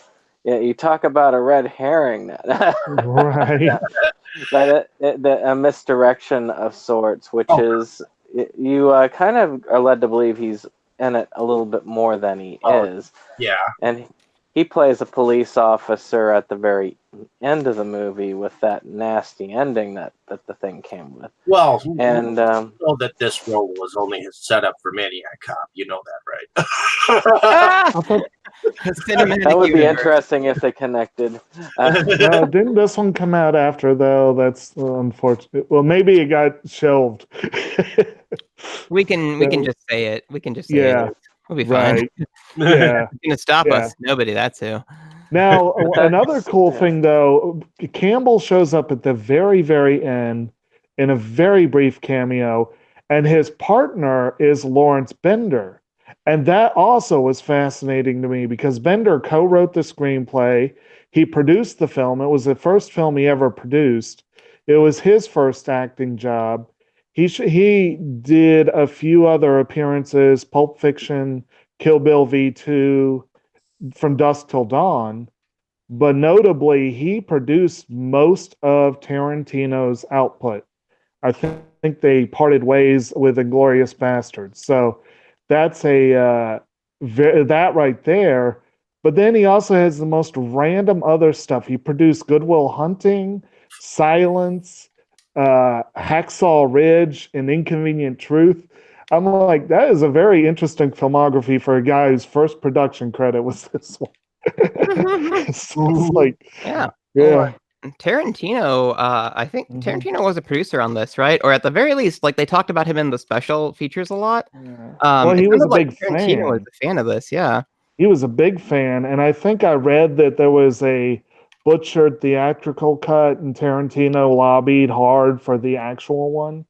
you talk about a red herring. Right. A misdirection of sorts, which is, you kind of are led to believe he's in it a little bit more than he is. Yeah. And he plays a police officer at the very end of the movie with that nasty ending that the thing came with. Well, and know that this role was only his setup for Maniac Cop. You know that, right? That would be interesting if they connected. Didn't this one come out after, though? That's unfortunate. Well, maybe it got shelved. We can just say it. We can just say it. We'll be fine. Right. Yeah. It's gonna stop us. Nobody. That's who. Now, another cool thing, though, Campbell shows up at the very, very end in a very brief cameo, and his partner is Lawrence Bender. And that also was fascinating to me because Bender co-wrote the screenplay. He produced the film. It was the first film he ever produced. It was his first acting job. He did a few other appearances, Pulp Fiction, Kill Bill V2, From Dusk Till Dawn. But notably, he produced most of Tarantino's output. I think they parted ways with Inglourious Basterds. So that's that right there. But then he also has the most random other stuff. He produced Good Will Hunting, Silence, Hacksaw Ridge, and Inconvenient Truth. I'm like, that is a very interesting filmography for a guy whose first production credit was this one. It's like, yeah. Well, Tarantino, I think Tarantino was a producer on this, right? Or at the very least, like they talked about him in the special features a lot. Well, he was a big Tarantino fan. was a fan of this, yeah. He was a big fan, and I think I read that there was a butchered theatrical cut, and Tarantino lobbied hard for the actual one.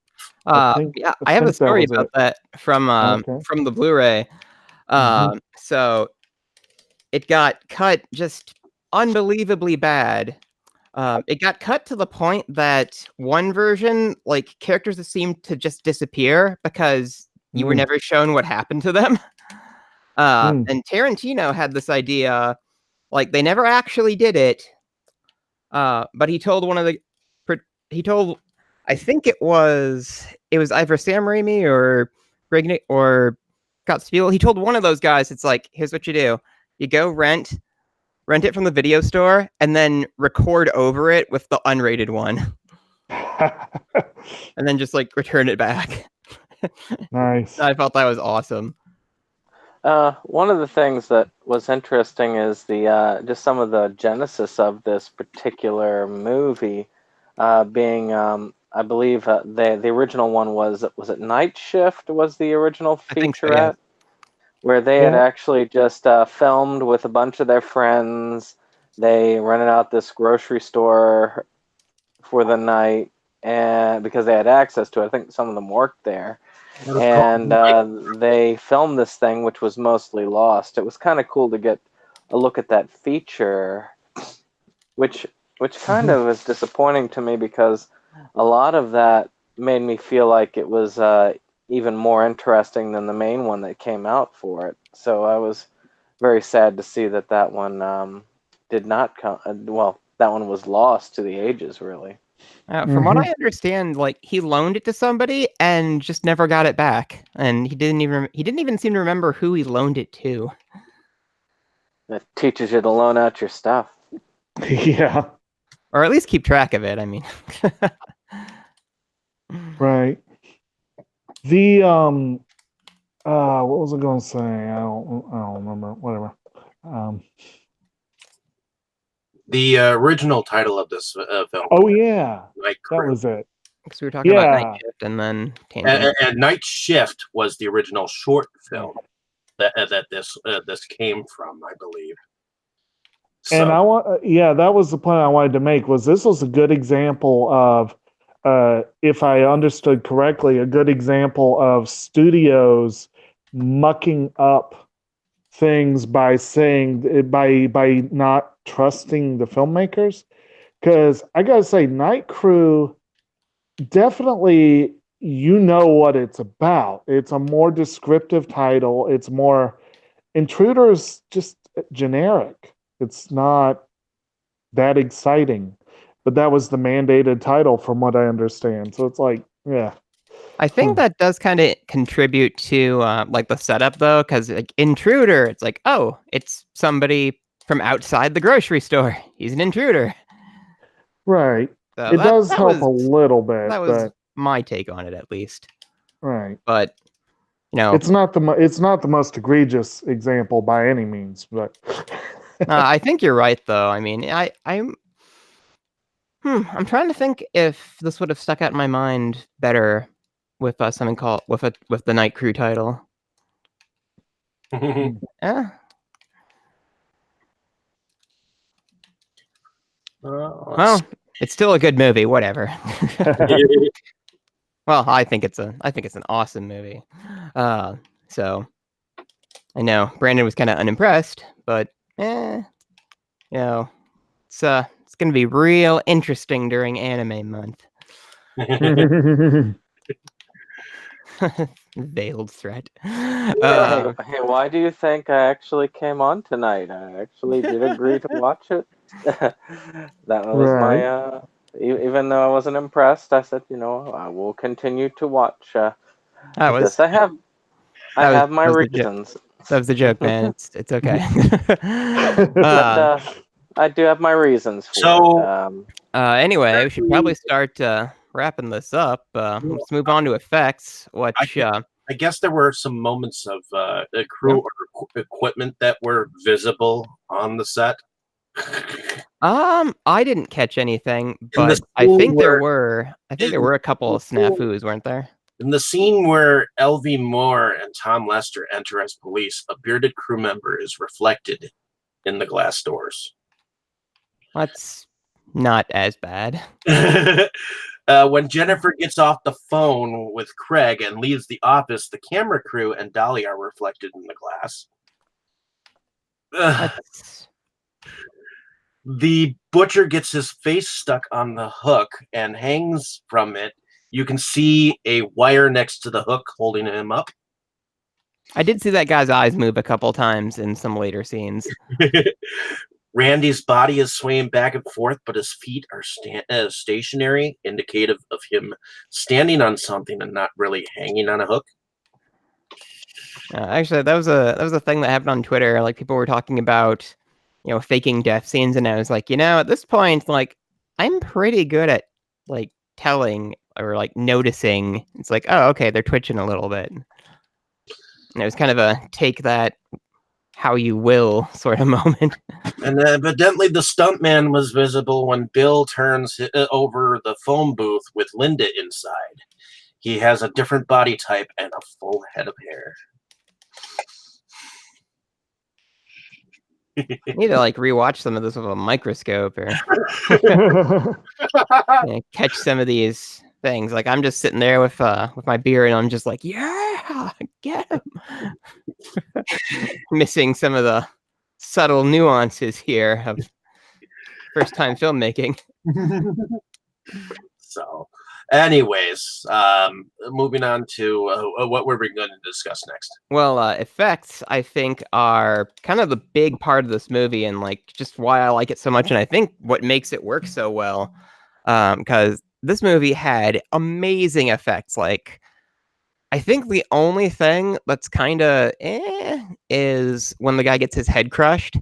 I have a story about that from the Blu-ray. So it got cut just unbelievably bad. It got cut to the point that one version, like characters that seemed to just disappear because you were never shown what happened to them. And Tarantino had this idea, like they never actually did it. But he told I think it was either Sam Raimi or Greg or Scott Spiegel. He told one of those guys, it's like, here's what you do. You go rent it from the video store and then record over it with the unrated one. And then just like return it back. Nice. I felt that was awesome. One of the things that was interesting is the just some of the genesis of this particular movie being, I believe the original one was it Night Shift was the original featurette, where they had actually just filmed with a bunch of their friends. They rented out this grocery store for the night, and because they had access to it, I think some of them worked there. And they filmed this thing, which was mostly lost. It was kind of cool to get a look at that feature, which kind of was disappointing to me because a lot of that made me feel like it was even more interesting than the main one that came out for it. So I was very sad to see that one did not come. Well, that one was lost to the ages, really. From what I understand, like he loaned it to somebody and just never got it back, and he didn't even seem to remember who he loaned it to. It teaches you to loan out your stuff. Yeah. Or at least keep track of it. I mean, Right. The what was I going to say? I don't remember. Whatever. The original title of this film. Oh yeah, Night that Crew. was it. because we were talking about Yeah. Night Shift and then And Night Shift was the original short film that this came from, I believe. And I want, that was the point I wanted to make. This was a good example of, if I understood correctly, a good example of studios mucking up things by saying by not trusting the filmmakers. Because I gotta say, Night Crew definitely, you know what it's about. It's a more descriptive title. It's more. Intruder's just generic. It's not that exciting, but that was the mandated title from what I understand. So it's like, yeah. I think that does kind of contribute to like the setup though, because like Intruder, it's like, oh, it's somebody from outside the grocery store. He's an intruder. Right. So It does help a little bit. That was my take on it, at least. Right. But you know, it's not the most egregious example by any means, but I think you're right though. I mean, I'm trying to think if this would have stuck out in my mind better with something called with the Night Crew title. Yeah. Well, it's still a good movie. Whatever. Well, I think it's an awesome movie. So I know Brandon was kind of unimpressed, but you know, it's gonna be real interesting during anime month. Veiled threat. Hey, why do you think I actually came on tonight? I actually did agree to watch it. That was my even though I wasn't impressed, I said, I will continue to watch this. I have my reasons. That was the joke, man. It's okay. But I do have my reasons for it. Anyway, we should probably start wrapping this up. Let's move on to effects. I guess there were some moments of crew or equipment that were visible on the set. I didn't catch anything, but I think there were a couple of snafus, weren't there? In the scene where L.V. Moore and Tom Lester enter as police, a bearded crew member is reflected in the glass doors. That's not as bad. When Jennifer gets off the phone with Craig and leaves the office, the camera crew and Dolly are reflected in the glass. The butcher gets his face stuck on the hook and hangs from it. You can see a wire next to the hook holding him up. I did see that guy's eyes move a couple times in some later scenes. Randy's body is swaying back and forth, but his feet are stationary, indicative of him standing on something and not really hanging on a hook. Actually, that was a thing that happened on Twitter. Like people were talking about, faking death scenes, and I was like, at this point, like I'm pretty good at like telling or like noticing. It's like, oh, okay, they're twitching a little bit. And it was kind of a take that how you will sort of moment. And evidently the stuntman was visible when Bill turns over the phone booth with Linda inside. He has a different body type and a full head of hair. I need to like rewatch some of this with a microscope or catch some of these things. Like I'm just sitting there with my beer and I'm just like, yeah, get him. Missing some of the subtle nuances here of first time filmmaking. So anyways, moving on to what were we going to discuss next? Well, effects, I think, are kind of the big part of this movie and like just why I like it so much. And I think what makes it work so well. because this movie had amazing effects. Like, I think the only thing that's kind of is when the guy gets his head crushed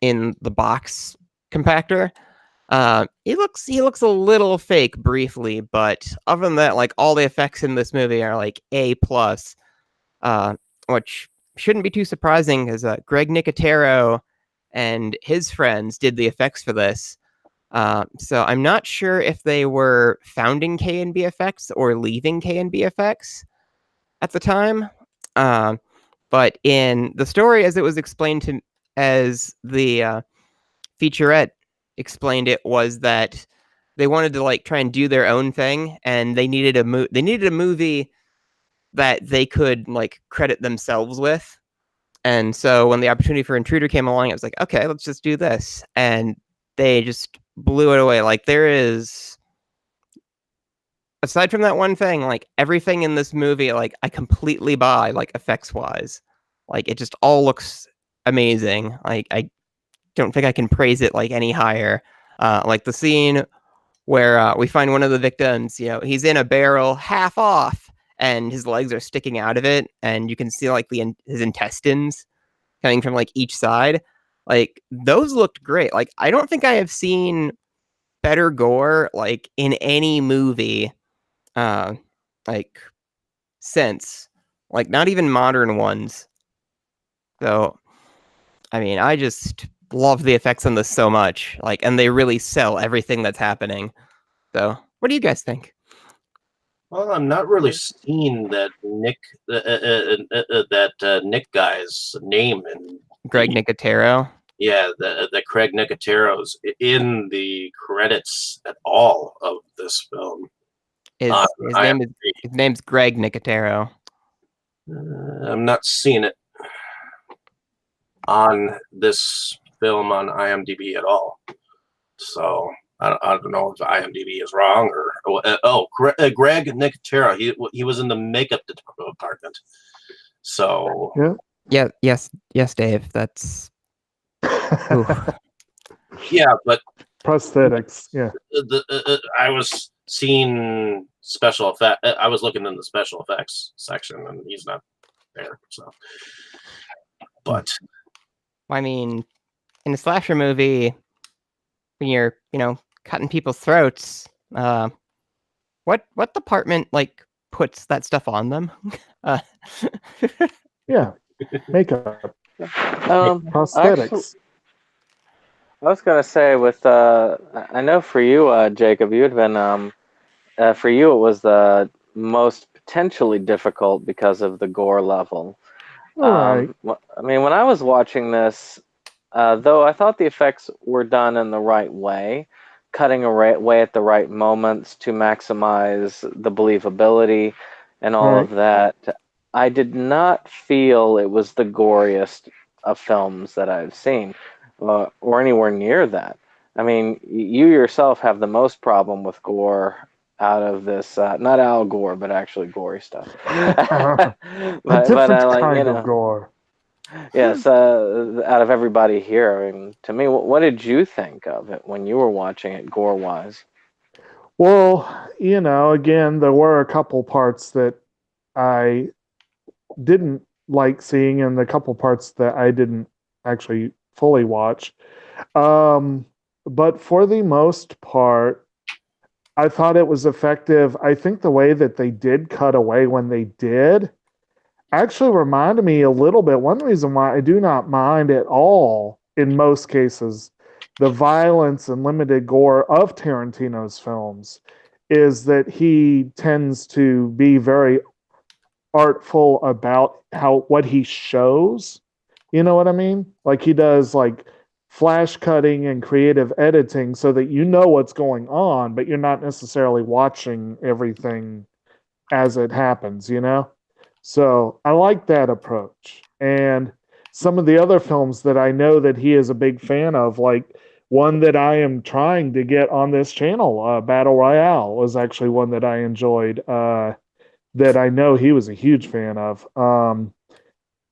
in the box compactor. He looks a little fake briefly, but other than that, like all the effects in this movie are like A+, which shouldn't be too surprising because Greg Nicotero and his friends did the effects for this. So I'm not sure if they were founding K&B Effects or leaving K&B Effects at the time. But in the story, as it was explained to, as the featurette explained it, was that they wanted to like try and do their own thing, and they needed a movie that they could like credit themselves with. And so when the opportunity for Intruder came along, I was like, okay, let's just do this. And they just blew it away. Like, there is, aside from that one thing, like everything in this movie, like I completely buy, like effects wise. Like, it just all looks amazing. Like, I don't think I can praise it like any higher. Like the scene where we find one of the victims, he's in a barrel half off and his legs are sticking out of it, and you can see like his intestines coming from like each side. Like, those looked great. Like, I don't think I have seen better gore like in any movie like since, like not even modern ones. So I mean, I just love the effects on this so much, like, and they really sell everything that's happening. So what do you guys think? Well, I'm not really seeing that Nick guy's name in Greg Nicotero. yeah, the Craig Nicotero's in the credits at all of this film. His name's Greg Nicotero. I'm not seeing it on this film on IMDb at all. So I don't know if IMDb is wrong or Greg Nicotero. He was in the makeup department. So Yes, Dave. That's yeah, but prosthetics. Yeah, I was seeing special effect. I was looking in the special effects section, and he's not there. So, but I mean, in a slasher movie, when you're cutting people's throats, what department like puts that stuff on them? yeah, makeup, prosthetics. Actually, I was gonna say with I know for you, Jacob, you had been for you it was the most potentially difficult because of the gore level. Right. I mean, when I was watching this, though I thought the effects were done in the right way, cutting away at the right moments to maximize the believability and all of that, I did not feel it was the goriest of films that I've seen, or anywhere near that. I mean, you yourself have the most problem with gore out of this, not Al Gore, but actually gory stuff. A different kind of gore. Yes, out of everybody here, I mean, to me, what did you think of it when you were watching it, gore-wise? Well, again, there were a couple parts that I didn't like seeing, and the couple parts that I didn't actually fully watch. But for the most part, I thought it was effective. I think the way that they did cut away when they did actually reminded me a little bit. One reason why I do not mind at all, in most cases, the violence and limited gore of Tarantino's films is that he tends to be very artful about what he shows. You know what I mean? Like, he does like flash cutting and creative editing so that you know what's going on, but you're not necessarily watching everything as it happens, So I like that approach. And some of the other films that I know that he is a big fan of, like one that I am trying to get on this channel, Battle Royale, was actually one that I enjoyed, that I know he was a huge fan of.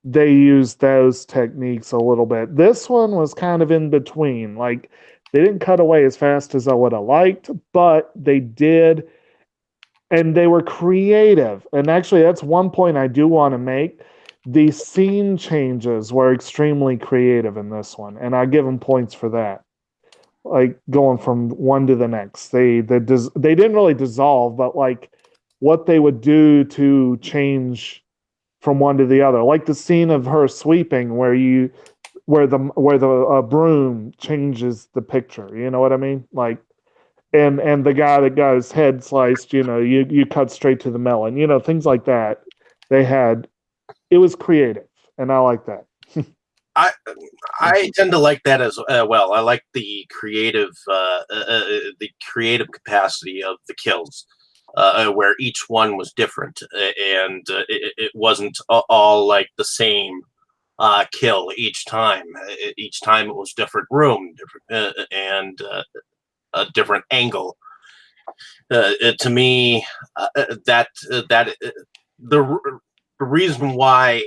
They used those techniques a little bit. This one was kind of in between. Like, They didn't cut away as fast as I would have liked, but they did, and they were creative. And actually, that's one point I do want to make. The scene changes were extremely creative in this one, and I give them points for that. Like going from one to the next, they didn't really dissolve, but like what they would do to change from one to the other, like the scene of her sweeping, where the broom changes the picture. You know what I mean? Like, and the guy that got his head sliced, you cut straight to the melon. Things like that. It was creative, and I like that. I tend to like that as well. I like the creative capacity of the kills, where each one was different, and it wasn't all like the same kill each time. Each time it was different room, different and a different angle. To me, the reason why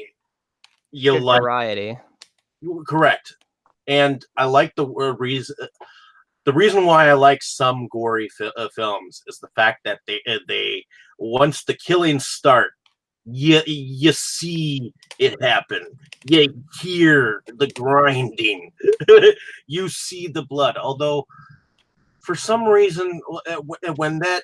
you Good like variety. correct, and I like the reason. The reason why I like some gory films is the fact that they once the killings start, you see it happen. You hear the grinding. You see the blood. Although for some reason, when that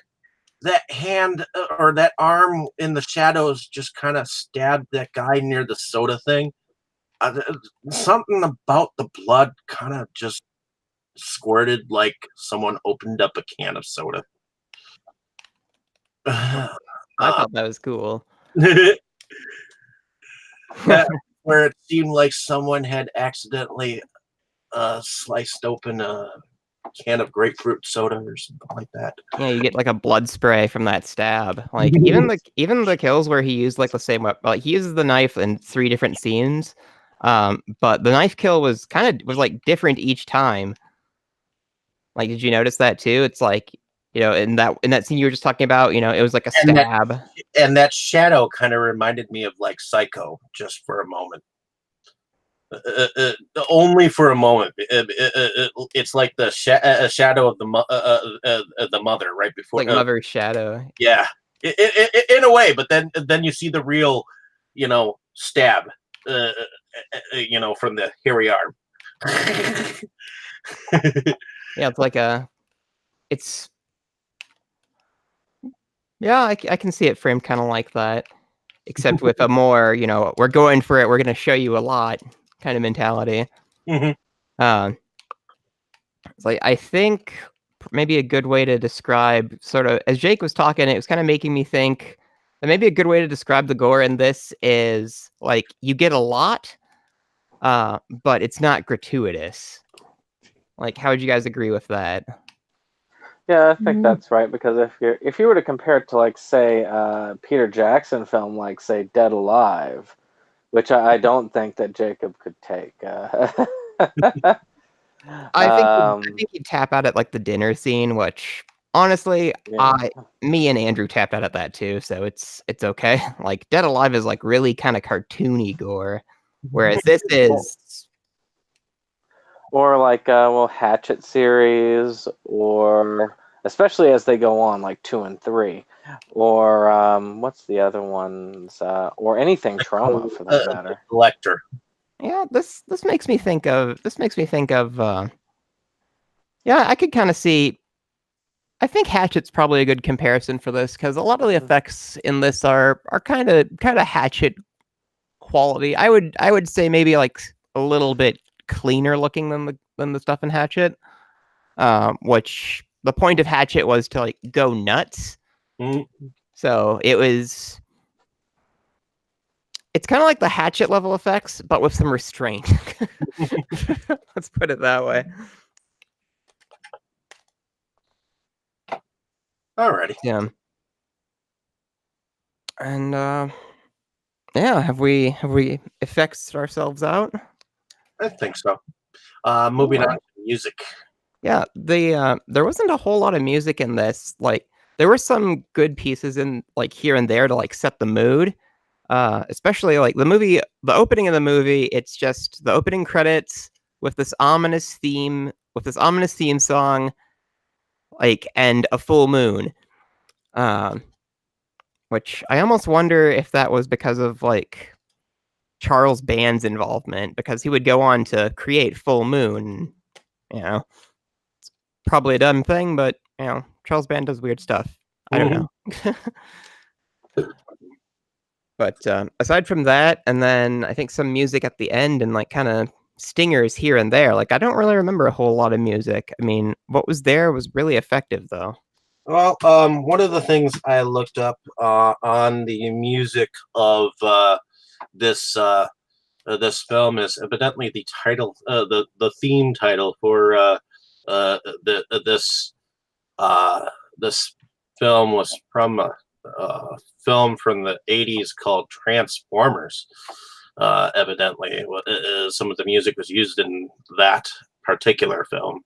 hand or that arm in the shadows just kind of stabbed that guy near the soda thing, something about the blood kind of just squirted like someone opened up a can of soda. I thought that was cool. Where it seemed like someone had accidentally sliced open a can of grapefruit soda or something like that. Yeah, you get like a blood spray from that stab. Like even the kills where he used like the same weapon, like he uses the knife in 3 different scenes. But the knife kill was like different each time. Like, did you notice that too? It's like, in that scene you were just talking about, it was like a stab. And that shadow kind of reminded me of like Psycho, just for a moment. Only for a moment. It's like the shadow of the mother right before. Like mother's shadow. Yeah, in a way, but then you see the real, stab. From the hairy arm. Yeah, it's like yeah, I can see it framed kind of like that, except with a more, we're going for it, we're going to show you a lot kind of mentality. Mm-hmm. It's like, I think maybe a good way to describe, sort of, as Jake was talking, it was kind of making me think that maybe a good way to describe the gore in this is, like, you get a lot, but it's not gratuitous. Like, how would you guys agree with that? Yeah, I think that's right, because if you were to compare it to, like, say, Peter Jackson film, like, say, Dead Alive, which I don't think that Jacob could take. I think he'd tap out at like the dinner scene, which honestly, Yeah. me and Andrew tapped out at that too, so it's okay. Like Dead Alive is like really kind of cartoony gore, whereas this is Or like Hatchet series, or especially as they go on, like 2 and 3, or what's the other ones, or anything Trauma for that matter. Lecter. yeah. This makes me think of yeah. I could kind of see. I think Hatchet's probably a good comparison for this because a lot of the effects in this are kind of Hatchet quality. I would say maybe like a little bit cleaner looking than the stuff in Hatchet. Which the point of Hatchet was to like go nuts. Mm-hmm. So it's kind of like the Hatchet level effects, but with some restraint. Let's put it that way. Alrighty. Yeah. And yeah, have we effects ourselves out? I think so. Moving on to music. Yeah, there wasn't a whole lot of music in this. Like there were some good pieces in like here and there to like set the mood. Especially like the opening of the movie, it's just the opening credits with this ominous theme with this ominous theme song, like, and a full moon. Which I almost wonder if that was because of like Charles Band's involvement, because he would go on to create Full Moon. You know, it's probably a dumb thing, but you know, Charles Band does weird stuff. I don't know. But aside from that, and then I think some music at the end and like kind of stingers here and there. Like I don't really remember a whole lot of music. I mean, what was there was really effective though. Well, one of the things I looked up on the music of this this film is evidently the title, the theme title for this this film was from a film from the 80s called Transformers. Evidently, some of the music was used in that particular film,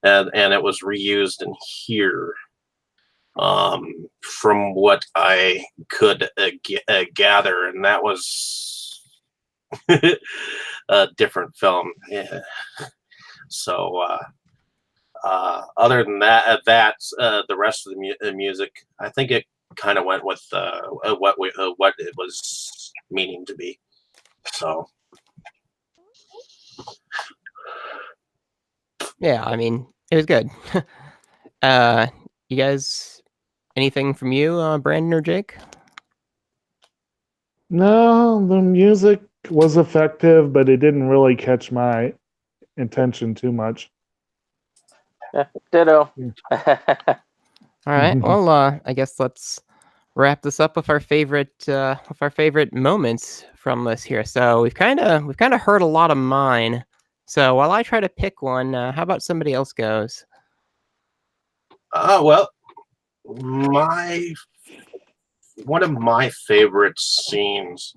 and it was reused in here. From what I could gather, and that was a different film. Yeah. So, other than that, the rest of the music, I think it kind of went with what it was meaning to be. So, yeah, I mean, it was good. You guys, anything from you, Brandon or Jake? No, the music was effective, but it didn't really catch my attention too much. Yeah, ditto. All right. Well, I guess let's wrap this up with our favorite moments from this here. So we've kind of heard a lot of mine. So while I try to pick one, how about somebody else goes? well, one of my favorite scenes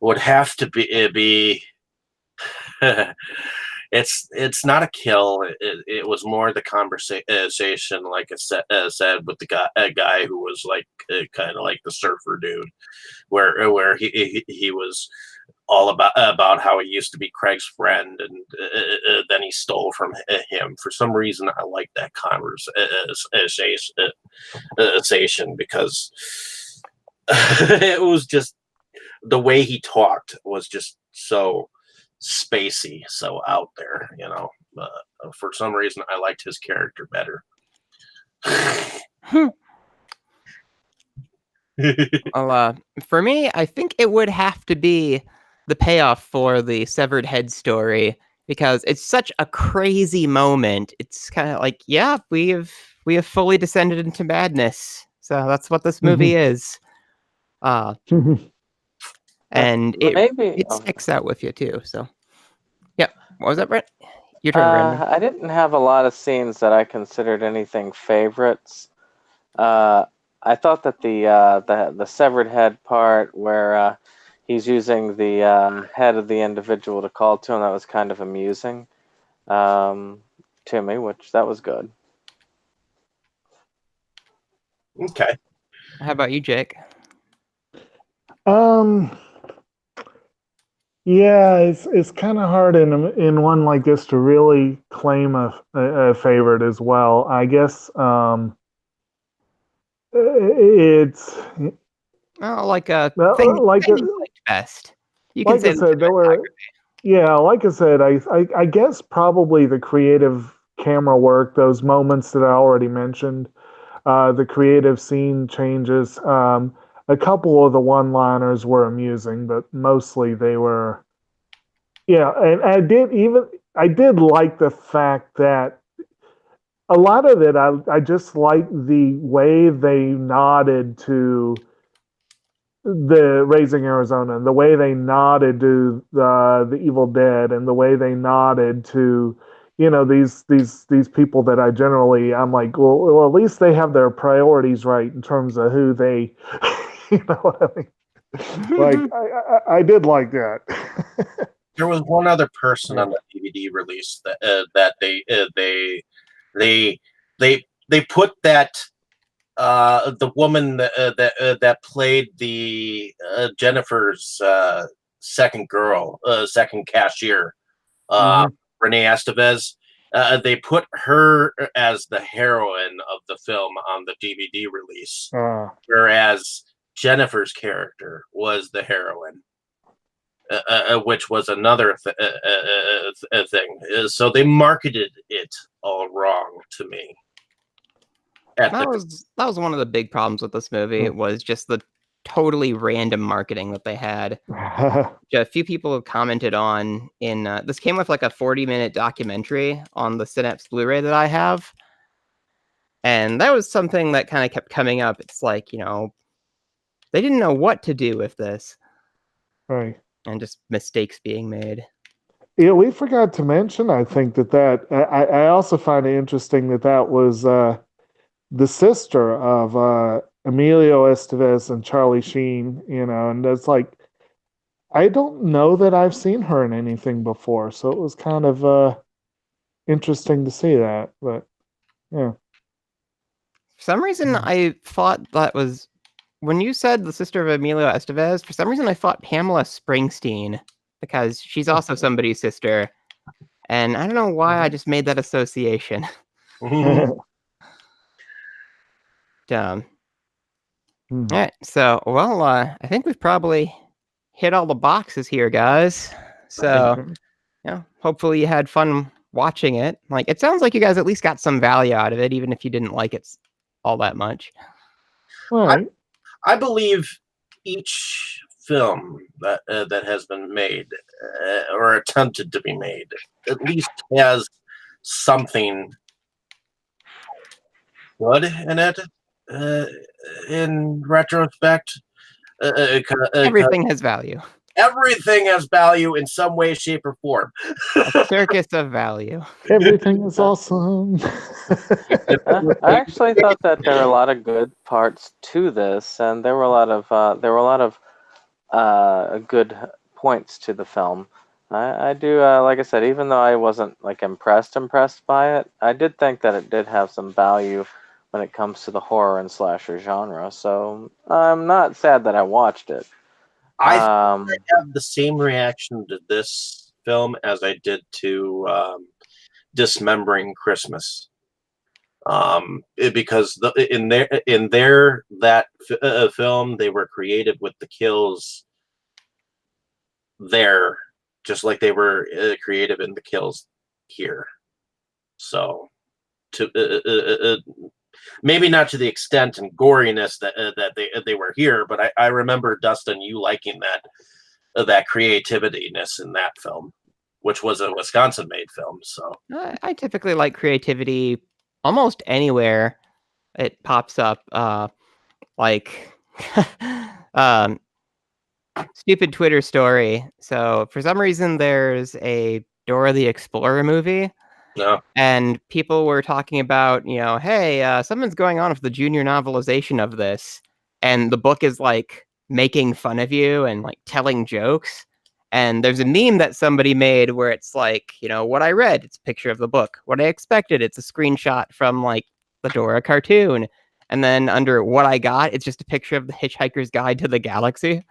would have to be it's not a kill. It was more the conversation, like I said, with a guy who was like kind of like the surfer dude, where he was all about how he used to be Craig's friend, and then he stole from him. For some reason, I like that conversation because it was just the way he talked was just so spacey, so out there, you know. For some reason, I liked his character better. Well, for me, I think it would have to be the payoff for the severed head story, because it's such a crazy moment. It's kind of like, yeah, we have fully descended into madness. So that's what this movie is. And it sticks out with you too. So, yeah. What was that, Brett? Your turn, Brandon. I didn't have a lot of scenes that I considered anything favorites. I thought that the severed head part where he's using the head of the individual to call to him, that was kind of amusing to me, which that was good. Okay. How about you, Jake? Yeah, it's kind of hard in one like this to really claim a favorite as well. I guess it's like a thing like you liked best. You can like say I said, there were. Yeah, like I said, I guess probably the creative camera work, those moments that I already mentioned, the creative scene changes. A couple of the one-liners were amusing, but mostly they were. Yeah, and I did like the fact that a lot of it, I just like the way they nodded to the Raising Arizona, and the way they nodded to the Evil Dead, and the way they nodded to, you know, these people that I'm like, well, at least they have their priorities right in terms of who they, you know what I mean? Like, I did like that. There was one other person on the DVD release that they put that the woman that played the Jennifer's second cashier, Renee Estevez. they put her as the heroine of the film on the DVD release, whereas Jennifer's character was the heroine, which was another thing. So they marketed it all wrong to me. That was one of the big problems with this movie. Was just the totally random marketing that they had. A few people have commented on this came with like a 40-minute documentary on the Synapse Blu-ray that I have, and that was something that kind of kept coming up. It's like, they didn't know what to do with this, right? And just mistakes being made. Yeah, we forgot to mention. I think that I also find it interesting that was the sister of Emilio Estevez and Charlie Sheen, and it's like, I don't know that I've seen her in anything before, so it was kind of interesting to see that. But yeah, for some reason I thought that was when you said the sister of Emilio Estevez. For some reason I thought Pamela Springsteen, because she's also somebody's sister, and I don't know why I just made that association. Dumb. All right, so I think we've probably hit all the boxes here, guys. So hopefully you had fun watching it. Like, it sounds like you guys at least got some value out of it, even if you didn't like it all that much. Right. I believe each film that has been made or attempted to be made at least has something good in it. In retrospect, everything has value. Everything has value in some way, shape, or form. A circus of value. Everything is awesome. I actually thought that there were a lot of good parts to this, and there were a lot of good points to the film. I do, like I said, even though I wasn't like impressed by it, I did think that it did have some value when it comes to the horror and slasher genre. So I'm not sad that I watched it. I have the same reaction to this film as I did to Dismembering Christmas, because in that film they were creative with the kills there, just like they were creative in the kills here. So maybe not to the extent and goriness that they were here, but I remember, Dustin, you liking that creativityness in that film, which was a Wisconsin-made film. So I typically like creativity almost anywhere it pops up. Like stupid Twitter story. So for some reason, there's a Dora the Explorer movie. No. And people were talking about, hey, something's going on with the junior novelization of this. And the book is like making fun of you and like telling jokes. And there's a meme that somebody made where it's like, what I read, it's a picture of the book. What I expected, it's a screenshot from like the Dora cartoon. And then under what I got, it's just a picture of the Hitchhiker's Guide to the Galaxy.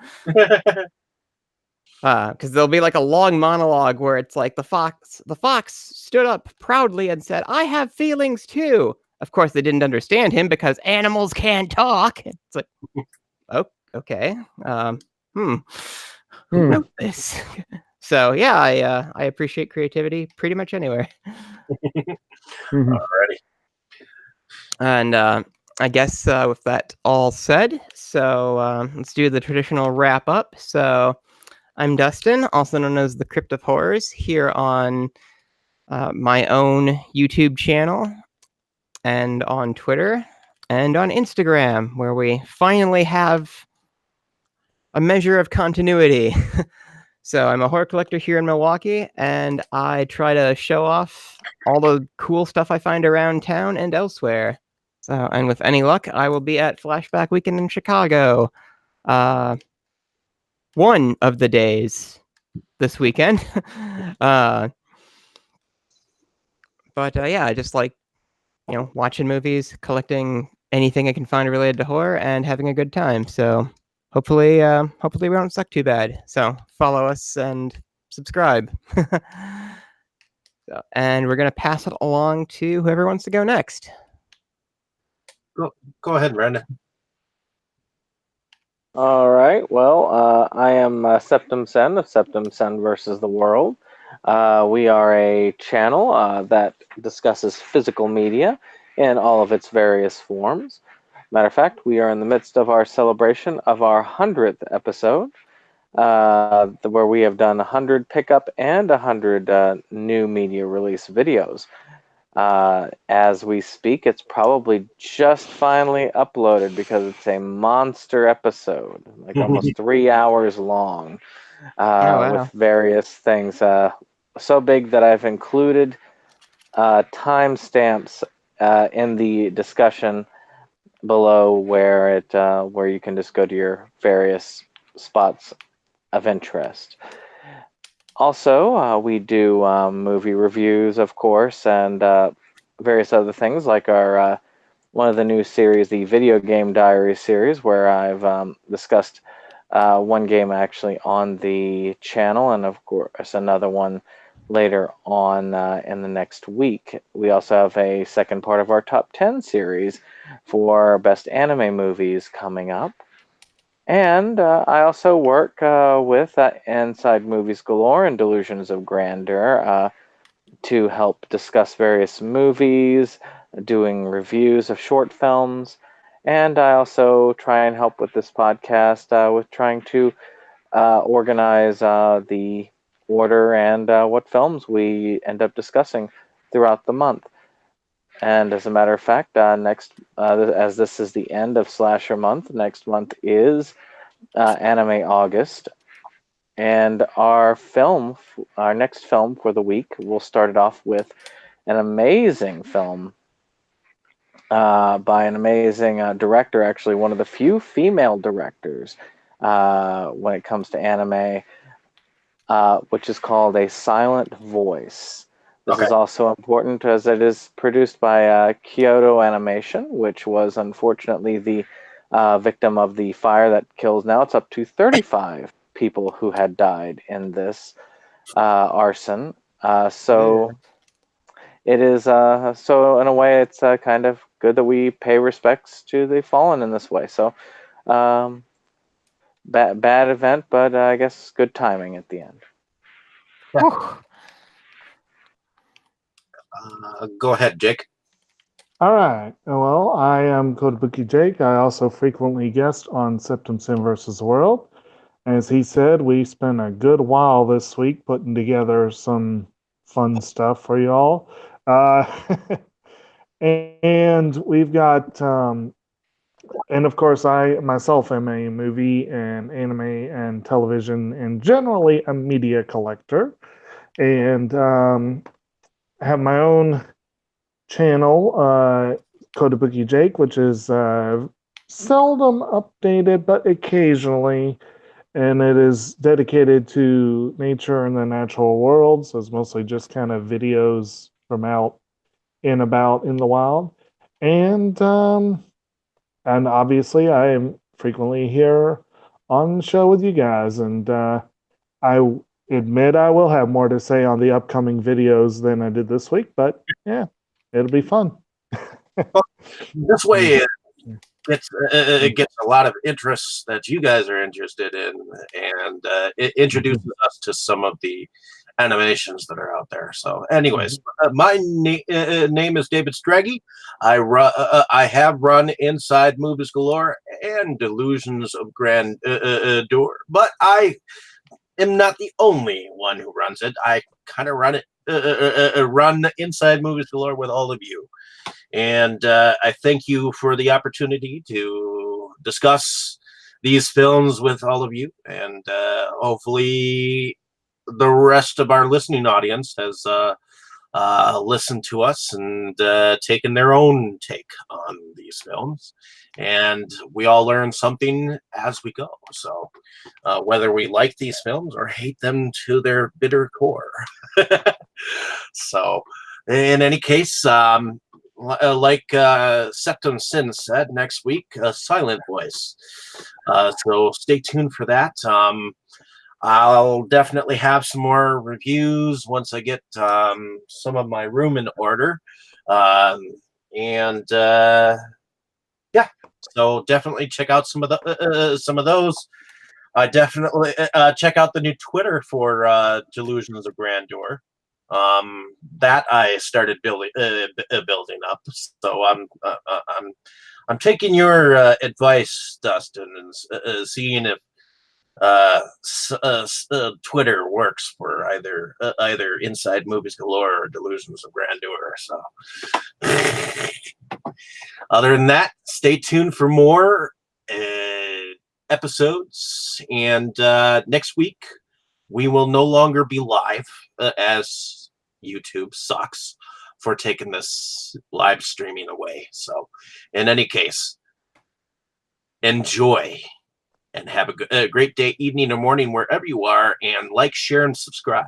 Because there'll be like a long monologue where it's like the fox stood up proudly and said, "I have feelings too." Of course, they didn't understand him because animals can't talk. It's like, oh, okay. Who wrote this? So yeah, I appreciate creativity pretty much anywhere. Alrighty. And I guess with that all said, so let's do the traditional wrap up. So I'm Dustin, also known as the Crypt of Horrors, here on my own YouTube channel and on Twitter and on Instagram, where we finally have a measure of continuity. So I'm a horror collector here in Milwaukee, and I try to show off all the cool stuff I find around town and elsewhere. So, and with any luck, I will be at Flashback Weekend in Chicago. One of the days this weekend. But yeah, I just like, watching movies, collecting anything I can find related to horror, and having a good time. So hopefully we don't suck too bad. So follow us and subscribe. So, and we're gonna pass it along to whoever wants to go next. Go ahead, Brandon. All right. Well, I am Septum Sen of Septum Sen versus the World. We are a channel that discusses physical media in all of its various forms. Matter of fact, we are in the midst of our celebration of our 100th episode, where we have done 100 pickup and 100 new media release videos. As we speak, it's probably just finally uploaded because it's a monster episode, like almost 3 hours long, wow. with various things. So big that I've included timestamps in the discussion below, where you can just go to your various spots of interest. Also, we do movie reviews, of course, and various other things, like our one of the new series, the Video Game Diary series, where I've discussed one game actually on the channel, and of course another one later on in the next week. We also have a second part of our top 10 series for best anime movies coming up. And I also work with Inside Movies Galore and Delusions of Grandeur to help discuss various movies, doing reviews of short films, and I also try and help with this podcast with trying to organize the order and what films we end up discussing throughout the month. And as a matter of fact, as this is the end of Slasher Month, next month is Anime August, and our next film for the week, we'll start it off with an amazing film by an amazing director, actually one of the few female directors when it comes to anime, which is called A Silent Voice. This is also important as it is produced by Kyoto Animation, which was unfortunately the victim of the fire that kills now. It's up to 35 people who had died in this arson. It is so in a way it's kind of good that we pay respects to the fallen in this way. So bad event, but I guess good timing at the end. Go ahead, Jake. All right. Well, I am Kotobuki Jake. I also frequently guest on Septum Sin versus the World. As he said, we spent a good while this week putting together some fun stuff for y'all. And we've got, and of course, I myself am a movie and anime and television and generally a media collector. And have my own channel, Kotobuki Jake, which is seldom updated, but occasionally. And it is dedicated to nature and the natural world. So it's mostly just kind of videos from out and about in the wild. And obviously I am frequently here on the show with you guys. And I admit I will have more to say on the upcoming videos than I did this week, but yeah, it'll be fun. This way it gets a lot of interests that you guys are interested in, and it introduces us to some of the animations that are out there. So anyways, my name is David Straggy. I have run Inside Movies Galore and Delusions of Grandeur, but I am not the only one who runs it. I kind of run Inside Movies Galore with all of you. And I thank you for the opportunity to discuss these films with all of you. And hopefully the rest of our listening audience has listened to us and taken their own take on these films. And we all learn something as we go. So whether we like these films or hate them to their bitter core. So in any case, like Septum Sin said, next week, a silent voice. So stay tuned for that. I'll definitely have some more reviews once I get some of my room in order. And yeah, so definitely check out some of those. I definitely check out the new Twitter for Delusions of Grandeur. That I started building up. So I'm taking your advice, Dustin, and seeing if Twitter works for either Inside Movies Galore or Delusions of Grandeur. So, other than that, stay tuned for more episodes. And next week, we will no longer be live as YouTube sucks for taking this live streaming away. So, in any case, enjoy. And have a great day, evening, or morning, wherever you are, and like, share, and subscribe.